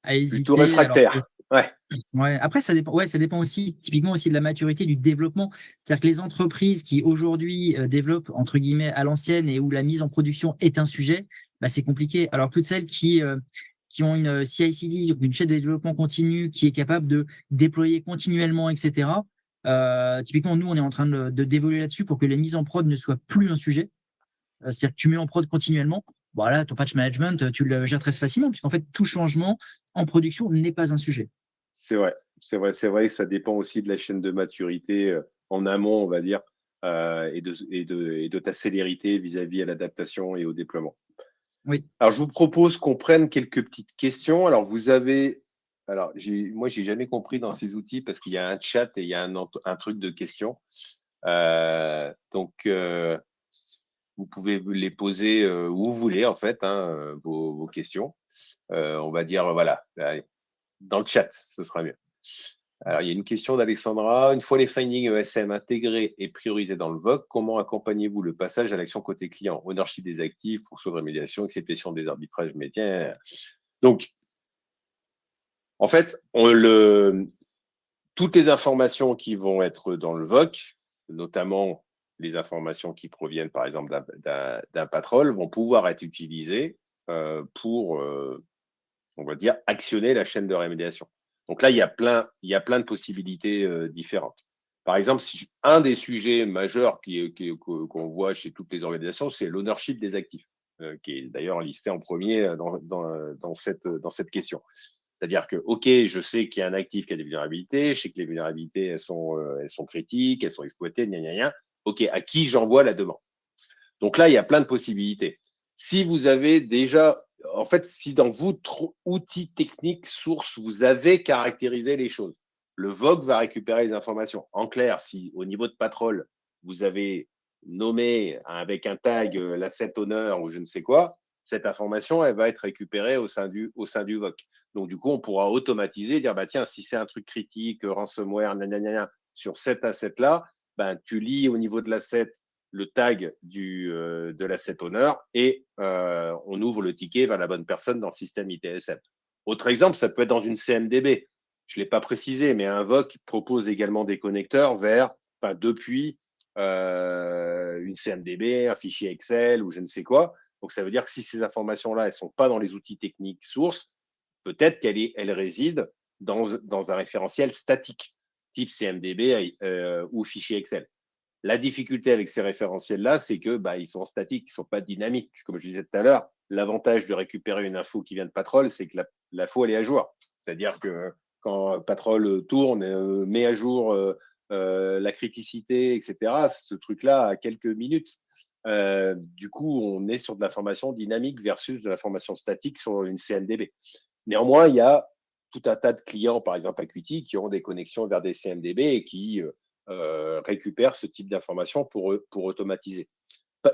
plutôt hésiter. réfractaire. Ouais. Ouais. Après, ça dépend. Ouais, ça dépend aussi, typiquement aussi de la maturité du développement. C'est-à-dire que les entreprises qui aujourd'hui développent entre guillemets à l'ancienne et où la mise en production est un sujet, c'est compliqué. Alors toutes celles qui ont une CI/CD, une chaîne de développement continu, qui est capable de déployer continuellement, etc. Typiquement, nous, on est en train d'évoluer là-dessus pour que les mises en prod ne soient plus un sujet. C'est-à-dire que tu mets en prod continuellement. Voilà, ton patch management, tu le gères très facilement, puisqu'en fait, tout changement en production n'est pas un sujet. C'est vrai. Que ça dépend aussi de la chaîne de maturité en amont, on va dire, et de ta célérité vis-à-vis à l'adaptation et au déploiement. Oui. Alors, je vous propose qu'on prenne quelques petites questions. Alors, moi, j'ai jamais compris dans ces outils parce qu'il y a un chat et il y a un truc de questions. Donc, vous pouvez les poser où vous voulez, en fait, vos questions. On va dire, voilà, dans le chat, ce sera mieux. Alors, il y a une question d'Alexandra. Une fois les findings ESM intégrés et priorisés dans le VOC, comment accompagnez-vous le passage à l'action côté client? Ownership des actifs, poursuite de rémédiation, exception des arbitrages métiers. Donc, en fait, toutes les informations qui vont être dans le VOC, notamment les informations qui proviennent, par exemple, d'un patrol, vont pouvoir être utilisées pour, on va dire, actionner la chaîne de rémédiation. Donc là, il y a plein de possibilités différentes. Par exemple, un des sujets majeurs qu'on voit chez toutes les organisations, c'est l'ownership des actifs. qui est d'ailleurs listé en premier dans cette question. C'est-à-dire que, OK, je sais qu'il y a un actif qui a des vulnérabilités, je sais que les vulnérabilités, elles sont critiques, elles sont exploitées, gna, gna, gna. OK, à qui j'envoie la demande? Donc là, il y a plein de possibilités. Si vous avez déjà, en fait, si dans votre outil technique source, vous avez caractérisé les choses, le VOC va récupérer les informations. En clair, si au niveau de Patrol, vous avez nommé avec un tag l'asset owner ou je ne sais quoi, cette information, elle va être récupérée au sein du VOC. Donc, du coup, on pourra automatiser, dire, bah, tiens, si c'est un truc critique, ransomware, sur cet asset-là, ben, tu lis au niveau de l'asset le tag de l'asset owner et on ouvre le ticket vers la bonne personne dans le système ITSM. Autre exemple, ça peut être dans une CMDB. Je ne l'ai pas précisé, mais un VOC propose également des connecteurs depuis une CMDB, un fichier Excel ou je ne sais quoi. Donc, ça veut dire que si ces informations-là, elles ne sont pas dans les outils techniques sources, peut-être qu'elles résident dans un référentiel statique, type CMDB ou fichier Excel. La difficulté avec ces référentiels-là, c'est que ils sont statiques, ils ne sont pas dynamiques. Comme je disais tout à l'heure, l'avantage de récupérer une info qui vient de Patrol, c'est que l'info, elle est à jour. C'est-à-dire que quand Patrol tourne, met à jour la criticité, etc., ce truc-là a quelques minutes. Du coup, on est sur de l'information dynamique versus de l'information statique sur une CMDB. Néanmoins, il y a tout un tas de clients, par exemple Acuity, qui ont des connexions vers des CMDB et qui récupèrent ce type d'informations pour automatiser.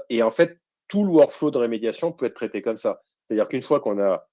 Et en fait, tout le workflow de rémédiation peut être traité comme ça. C'est-à-dire qu'une fois qu'on a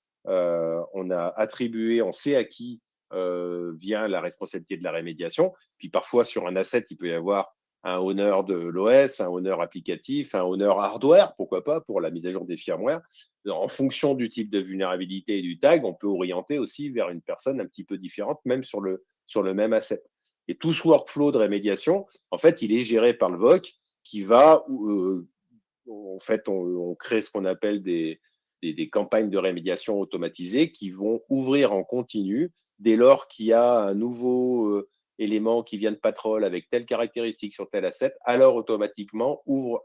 attribué, on sait à qui vient la responsabilité de la rémédiation, puis parfois sur un asset, il peut y avoir un owner de l'OS, un owner applicatif, un owner hardware, pourquoi pas, pour la mise à jour des firmware. En fonction du type de vulnérabilité et du tag, on peut orienter aussi vers une personne un petit peu différente, même sur le même asset. Et tout ce workflow de rémédiation, en fait, il est géré par le VOC qui va, en fait, on crée ce qu'on appelle des campagnes de rémédiation automatisées qui vont ouvrir en continu dès lors qu'il y a un nouveau élément qui vient de Patrol avec telle caractéristique sur tel asset, alors automatiquement ouvre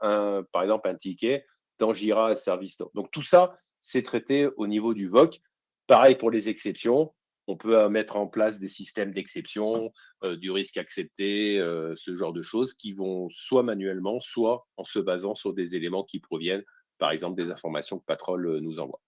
par exemple un ticket dans Jira ServiceNow. Donc tout ça, c'est traité au niveau du VOC. Pareil pour les exceptions, on peut mettre en place des systèmes d'exception, du risque accepté, ce genre de choses qui vont soit manuellement, soit en se basant sur des éléments qui proviennent, par exemple, des informations que Patrol nous envoie.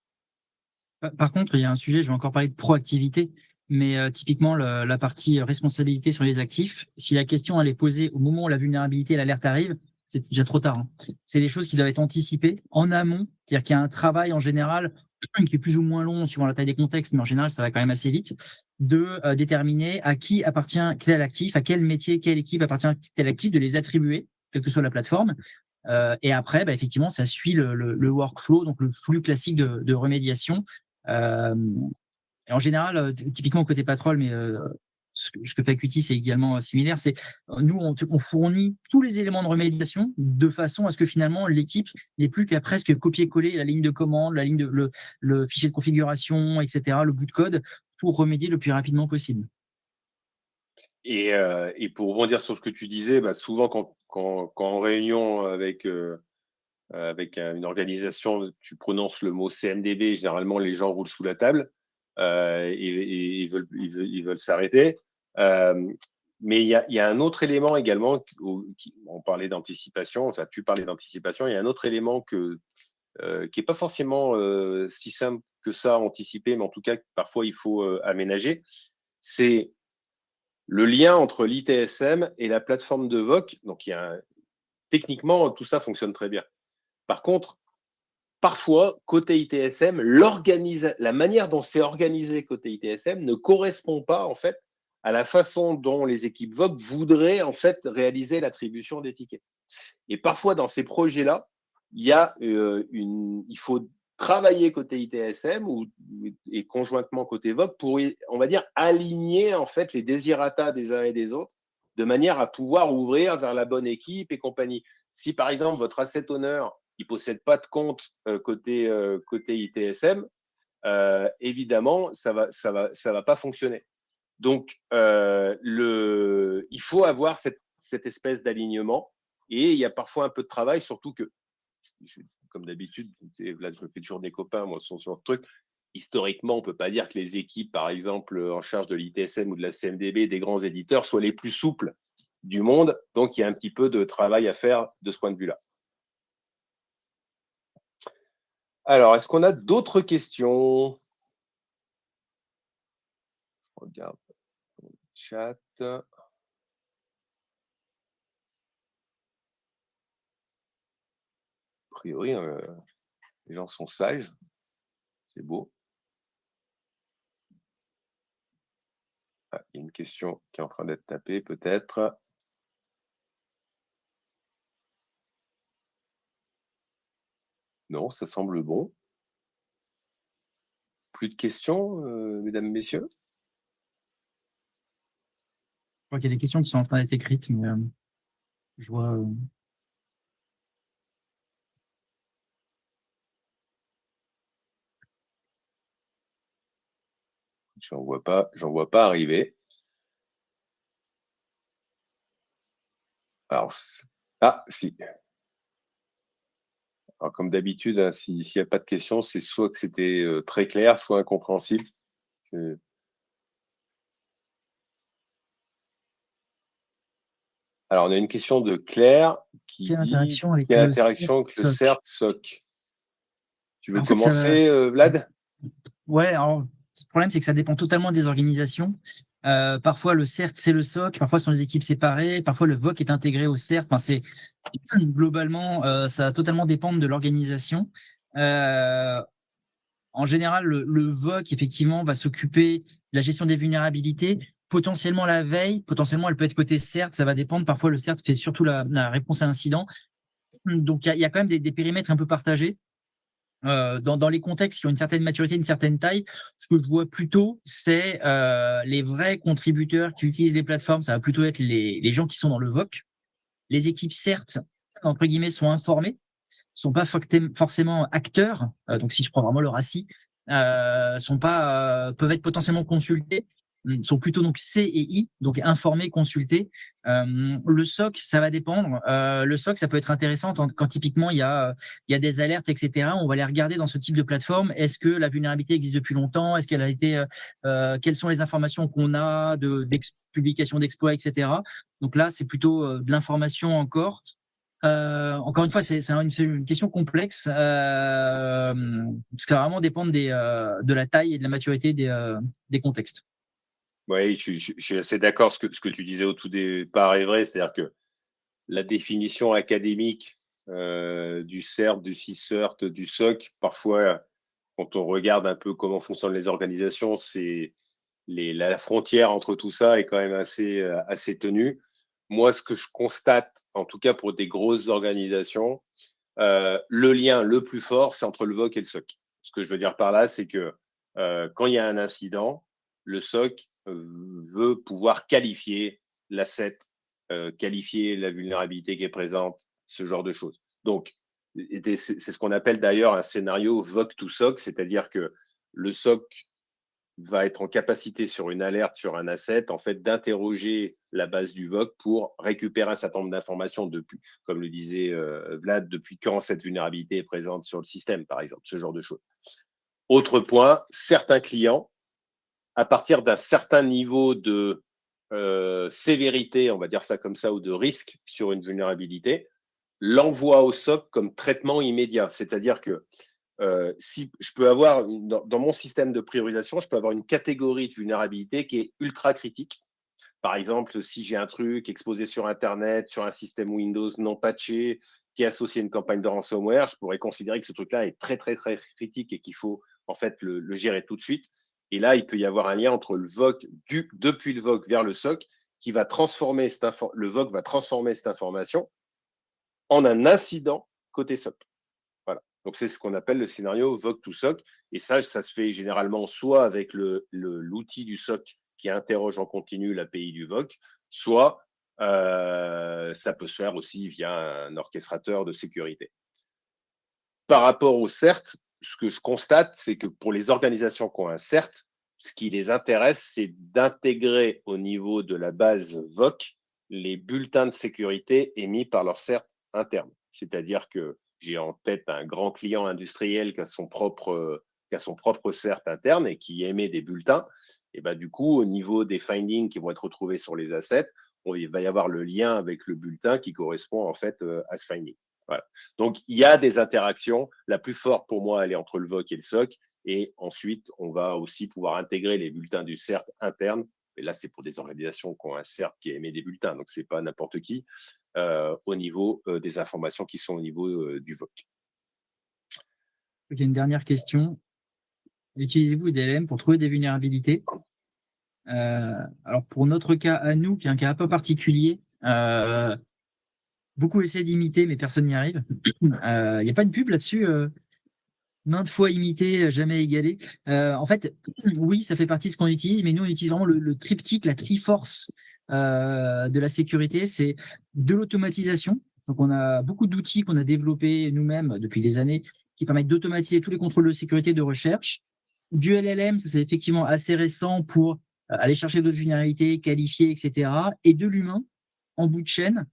Par contre, il y a un sujet, je vais encore parler de proactivité, mais typiquement la partie responsabilité sur les actifs, si la question elle est posée au moment où la vulnérabilité et l'alerte arrive, c'est déjà trop tard. Hein. C'est des choses qui doivent être anticipées en amont, c'est-à-dire qu'il y a un travail en général qui est plus ou moins long suivant la taille des contextes, mais en général, ça va quand même assez vite, de déterminer à qui appartient tel actif, à quel métier, quelle équipe appartient tel actif, de les attribuer, quelle que soit la plateforme. Et après, effectivement, ça suit le workflow, donc le flux classique de remédiation. Euh, et en général, typiquement côté Patrol, mais ce que fait Acuity, c'est également similaire. C'est nous, on fournit tous les éléments de remédiation de façon à ce que finalement l'équipe n'ait plus qu'à presque copier-coller la ligne de commande, la ligne le fichier de configuration, etc., le bout de code pour remédier le plus rapidement possible. Et pour rebondir sur ce que tu disais, souvent quand en réunion avec une organisation, tu prononces le mot CMDB, généralement les gens roulent sous la table et ils veulent s'arrêter. Mais il y a un autre élément également, on parlait d'anticipation, tu parlais d'anticipation, il y a un autre élément qui n'est pas forcément si simple que ça à anticiper, mais en tout cas, parfois il faut aménager. C'est le lien entre l'ITSM et la plateforme de VOC. Donc, techniquement, tout ça fonctionne très bien. Par contre, parfois, côté ITSM, la manière dont c'est organisé côté ITSM ne correspond pas, en fait, à la façon dont les équipes VOC voudraient, en fait, réaliser l'attribution des tickets. Et parfois, dans ces projets-là, il faut travailler côté ITSM et conjointement côté VOC pour, on va dire, aligner, en fait, les désirata des uns et des autres de manière à pouvoir ouvrir vers la bonne équipe et compagnie. Si, par exemple, votre asset owner il possède pas de compte côté ITSM, évidemment, ça va pas fonctionner. Donc, il faut avoir cette espèce d'alignement et il y a parfois un peu de travail, surtout que, comme d'habitude, là, je me fais toujours des copains, moi, sur ce genre de truc. Historiquement, on ne peut pas dire que les équipes, par exemple, en charge de l'ITSM ou de la CMDB, des grands éditeurs, soient les plus souples du monde. Donc, il y a un petit peu de travail à faire de ce point de vue-là. Alors, est-ce qu'on a d'autres questions? Je regarde le chat. A priori, les gens sont sages. C'est beau. Ah, il y a une question qui est en train d'être tapée, peut-être. Non, ça semble bon. Plus de questions, mesdames, messieurs? Je crois qu'il y a des questions qui sont en train d'être écrites, mais je vois. J'en vois pas arriver. Alors, si. Alors, comme d'habitude, hein, s'il n'y a pas de questions, c'est soit que c'était très clair, soit incompréhensible. Alors, on a une question de Claire qui Quelle dit interaction avec quelle le interaction avec le CERT-SOC? CERT-SOC? Tu veux En fait, commencer, Vlad? Ouais, alors, le problème, c'est que ça dépend totalement des organisations. Parfois, le CERT, c'est le SOC, parfois, ce sont des équipes séparées, parfois, le VOC est intégré au CERT. Enfin, globalement, ça va totalement dépendre de l'organisation. En général, le VOC, effectivement, va s'occuper de la gestion des vulnérabilités, potentiellement la veille, potentiellement, elle peut être côté CERT, ça va dépendre. Parfois, le CERT fait surtout la réponse à incident. Donc, il y a quand même des périmètres un peu partagés. Dans les contextes qui ont une certaine maturité, une certaine taille, ce que je vois plutôt, c'est les vrais contributeurs qui utilisent les plateformes. Ça va plutôt être les gens qui sont dans le VOC. Les équipes, certes, entre guillemets, sont informées, sont pas forcément acteurs. Donc, si je prends vraiment le RACI, sont pas, peuvent être potentiellement consultés, sont plutôt donc C et I, donc informés, consultés. Le SOC, ça va dépendre. Le SOC, ça peut être intéressant quand typiquement il y a des alertes, etc. On va les regarder dans ce type de plateforme. Est-ce que la vulnérabilité existe depuis longtemps? Est-ce qu'elle a été, quelles sont les informations qu'on a publication d'exploits, etc. Donc là, c'est plutôt de l'information encore. Encore une fois, c'est une question complexe parce que ça va vraiment dépendre de la taille et de la maturité des contextes. Oui, je suis assez d'accord. Ce que tu disais au tout départ est vrai, c'est-à-dire que la définition académique du CERT, du CISERT, du SOC, parfois, quand on regarde un peu comment fonctionnent les organisations, la frontière entre tout ça est quand même assez tenue. Moi, ce que je constate, en tout cas pour des grosses organisations, le lien le plus fort, c'est entre le VOC et le SOC. Ce que je veux dire par là, c'est que quand il y a un incident, le SOC veut pouvoir qualifier l'asset, qualifier la vulnérabilité qui est présente, ce genre de choses. Donc, c'est ce qu'on appelle d'ailleurs un scénario VOC to SOC, c'est-à-dire que le SOC va être en capacité sur une alerte, sur un asset, en fait, d'interroger la base du VOC pour récupérer un certain nombre d'informations depuis, comme le disait Vlad, depuis quand cette vulnérabilité est présente sur le système, par exemple, ce genre de choses. Autre point, certains clients, à partir d'un certain niveau de sévérité, on va dire ça comme ça, ou de risque sur une vulnérabilité, l'envoient au SOC comme traitement immédiat. C'est-à-dire que si je peux avoir, dans mon système de priorisation, je peux avoir une catégorie de vulnérabilité qui est ultra critique. Par exemple, si j'ai un truc exposé sur Internet, sur un système Windows non patché, qui est associé à une campagne de ransomware, je pourrais considérer que ce truc-là est très, très, très critique et qu'il faut en fait le gérer tout de suite. Et là, il peut y avoir un lien entre le VOC, depuis le VOC vers le SOC, qui va transformer le VOC va transformer cette information en un incident côté SOC. Voilà. Donc, c'est ce qu'on appelle le scénario VOC to SOC. Et ça se fait généralement soit avec l'outil du SOC qui interroge en continu l'API du VOC, soit ça peut se faire aussi via un orchestrateur de sécurité. Par rapport au CERT, ce que je constate, c'est que pour les organisations qui ont un CERT, ce qui les intéresse, c'est d'intégrer au niveau de la base VOC les bulletins de sécurité émis par leur CERT interne. C'est-à-dire que j'ai en tête un grand client industriel qui a son propre CERT interne et qui émet des bulletins. Et bah, du coup, au niveau des findings qui vont être retrouvés sur les assets, il va y avoir le lien avec le bulletin qui correspond en fait à ce finding. Voilà. Donc, il y a des interactions. La plus forte pour moi, elle est entre le VOC et le SOC. Et ensuite, on va aussi pouvoir intégrer les bulletins du CERT interne. Et là, c'est pour des organisations qui ont un CERT qui émet des bulletins. Donc, ce n'est pas n'importe qui au niveau des informations qui sont au niveau du VOC. Ok, une dernière question. Utilisez-vous des LLM pour trouver des vulnérabilités? Alors, pour notre cas à nous, qui est un cas un peu particulier, beaucoup essaient d'imiter, mais personne n'y arrive. Il n'y a pas de pub là-dessus. Maintes fois imité, jamais égalé. En fait, oui, ça fait partie de ce qu'on utilise, mais nous, on utilise vraiment le triptyque, la triforce de la sécurité. C'est de l'automatisation. Donc, on a beaucoup d'outils qu'on a développés nous-mêmes depuis des années qui permettent d'automatiser tous les contrôles de sécurité de recherche. Du LLM, ça c'est effectivement assez récent pour aller chercher d'autres vulnérabilités, qualifier, etc. Et de l'humain en bout de chaîne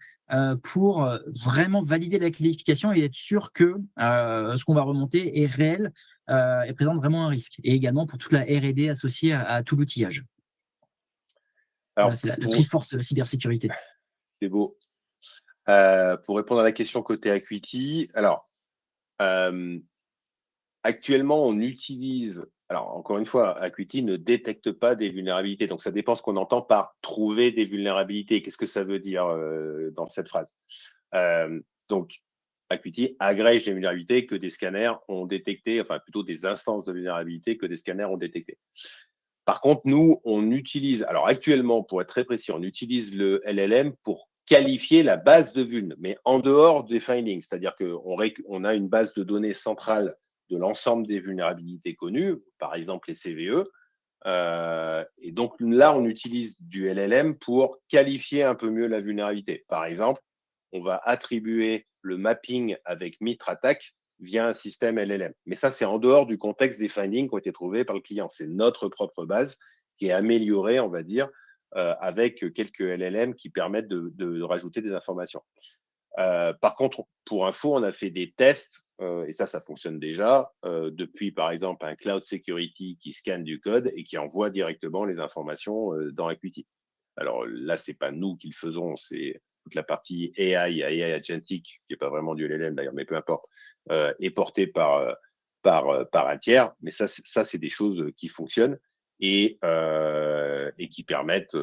pour vraiment valider la qualification et être sûr que ce qu'on va remonter est réel et présente vraiment un risque. Et également pour toute la R&D associée à tout l'outillage. Voilà, c'est la triforce de la cybersécurité. C'est beau. Pour répondre à la question côté Acuity, alors, actuellement, on utilise, alors encore une fois, Acuity ne détecte pas des vulnérabilités. Donc, ça dépend ce qu'on entend par trouver des vulnérabilités. Qu'est-ce que ça veut dire dans cette phrase? Donc, Acuity agrège des vulnérabilités que des scanners ont détectées, enfin plutôt des instances de vulnérabilité que des scanners ont détectées. Par contre, nous, on utilise, alors actuellement, pour être très précis, on utilise le LLM pour qualifier la base de vuln, mais en dehors des findings. C'est-à-dire qu'on a une base de données centrale de l'ensemble des vulnérabilités connues, par exemple les CVE. Et donc là, on utilise du LLM pour qualifier un peu mieux la vulnérabilité. Par exemple, on va attribuer le mapping avec Mitre Attack via un système LLM. Mais ça, c'est en dehors du contexte des findings qui ont été trouvés par le client. C'est notre propre base qui est améliorée, on va dire, avec quelques LLM qui permettent de rajouter des informations. Par contre, pour info, on a fait des tests, et ça fonctionne déjà, depuis par exemple un Cloud Security qui scanne du code et qui envoie directement les informations dans Acuity. Alors là, c'est pas nous qui le faisons, c'est toute la partie AI agentic, qui n'est pas vraiment du LLM d'ailleurs, mais peu importe, est portée par un tiers. Mais ça, c'est des choses qui fonctionnent et qui permettent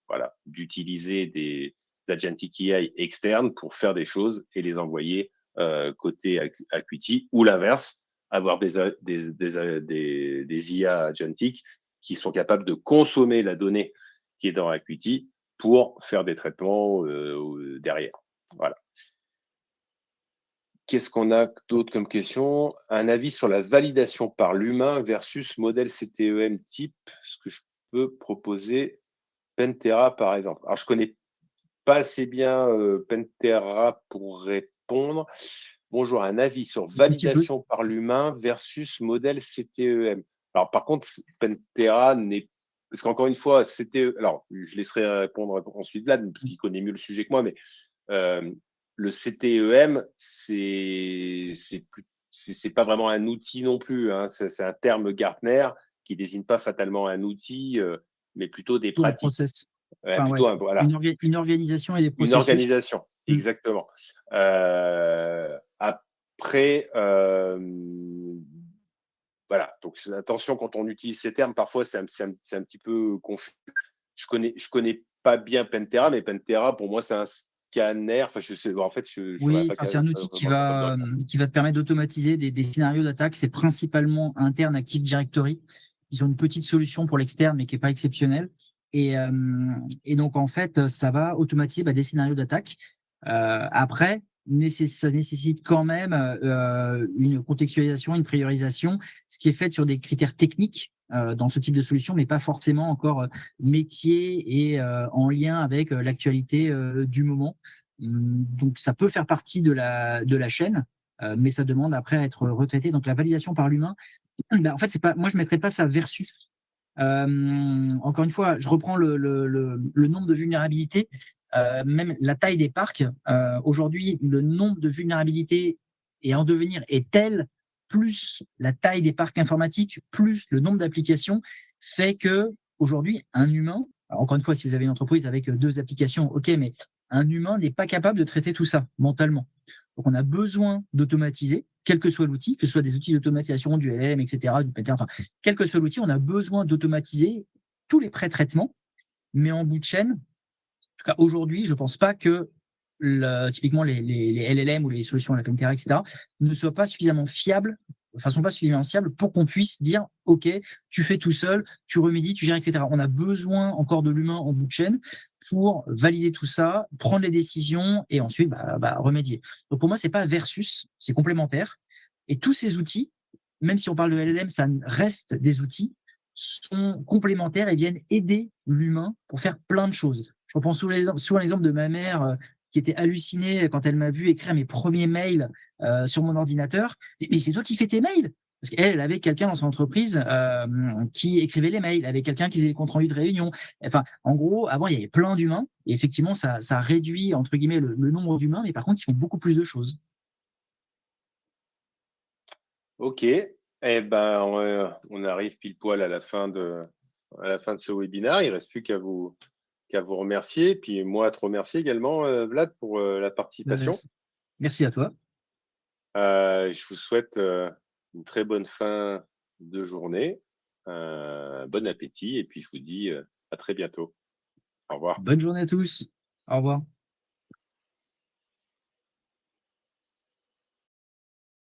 voilà, d'utiliser des agentic AI externes pour faire des choses et les envoyer côté Acuity, ou l'inverse, avoir des IA agentic qui sont capables de consommer la donnée qui est dans Acuity pour faire des traitements derrière. Voilà. Qu'est-ce qu'on a d'autre comme question? Un avis sur la validation par l'humain versus modèle CTEM type, ce que je peux proposer Pentera, par exemple. Alors, je ne connais pas assez bien Pentera pour répondre. Bonjour, un avis sur validation par l'humain versus modèle CTEM. Alors, par contre, Pentera n'est... Parce qu'encore une fois, alors, je laisserai répondre ensuite Vlad, parce qu'il connaît mieux le sujet que moi, mais le CTEM, c'est pas vraiment un outil non plus. Hein. C'est un terme Gartner qui désigne pas fatalement un outil, mais plutôt des pratiques. Process. Ouais, Enfin, plutôt ouais, voilà. Une organisation et des processus. Une organisation, exactement. Après, voilà. Donc attention, quand on utilise ces termes, parfois c'est un petit peu confus. Je connais pas bien Pentera, mais Pentera pour moi c'est un scanner. Enfin, je sais. En fait, oui, c'est un outil qui va te permettre d'automatiser des scénarios d'attaque. C'est principalement interne Active Directory. Ils ont une petite solution pour l'externe, mais qui n'est pas exceptionnelle. Et donc, en fait, ça va automatiser des scénarios d'attaque. Après, ça nécessite quand même une contextualisation, une priorisation, ce qui est fait sur des critères techniques dans ce type de solution, mais pas forcément encore métier et en lien avec l'actualité du moment. Donc, ça peut faire partie de la chaîne, mais ça demande après à être retraité. Donc, la validation par l'humain, en fait, moi, je ne mettrais pas ça versus. Encore une fois, je reprends le nombre de vulnérabilités, même la taille des parcs. Aujourd'hui, le nombre de vulnérabilités et en devenir est tel, plus la taille des parcs informatiques, plus le nombre d'applications, fait que aujourd'hui, un humain, alors encore une fois, si vous avez une entreprise avec 2 applications, OK, mais un humain n'est pas capable de traiter tout ça mentalement. Donc on a besoin d'automatiser, quel que soit l'outil, que ce soit des outils d'automatisation, du LLM, et cetera, du PTR, enfin, quel que soit l'outil, on a besoin d'automatiser tous les pré-traitements, mais en bout de chaîne, en tout cas aujourd'hui, je ne pense pas que typiquement les LLM ou les solutions à la Pantera, etc., ne soient pas suffisamment fiables, enfin, sont pas suffisamment fiables pour qu'on puisse dire, OK, tu fais tout seul, tu remédies, tu gères, etc. On a besoin encore de l'humain en bout de chaîne pour valider tout ça, prendre les décisions et ensuite remédier. Donc pour moi, c'est pas versus, c'est complémentaire. Et tous ces outils, même si on parle de LLM, ça reste des outils, sont complémentaires et viennent aider l'humain pour faire plein de choses. Je reprends souvent l'exemple de ma mère qui était hallucinée quand elle m'a vu écrire mes premiers mails sur mon ordinateur. Mais c'est toi qui fais tes mails? Parce qu'elle elle avait quelqu'un dans son entreprise qui écrivait les mails, avec quelqu'un qui faisait les comptes rendus de réunion. Enfin, en gros, avant, il y avait plein d'humains. Et effectivement, ça réduit, entre guillemets, le nombre d'humains, mais par contre, ils font beaucoup plus de choses. Ok. Eh ben, on arrive pile poil à la fin de ce webinaire. Il ne reste plus qu'à vous remercier. Puis moi, à te remercier également, Vlad, pour la participation. Merci à toi. Je vous souhaite une très bonne fin de journée, bon appétit, et puis je vous dis à très bientôt. Au revoir. Bonne journée à tous. Au revoir.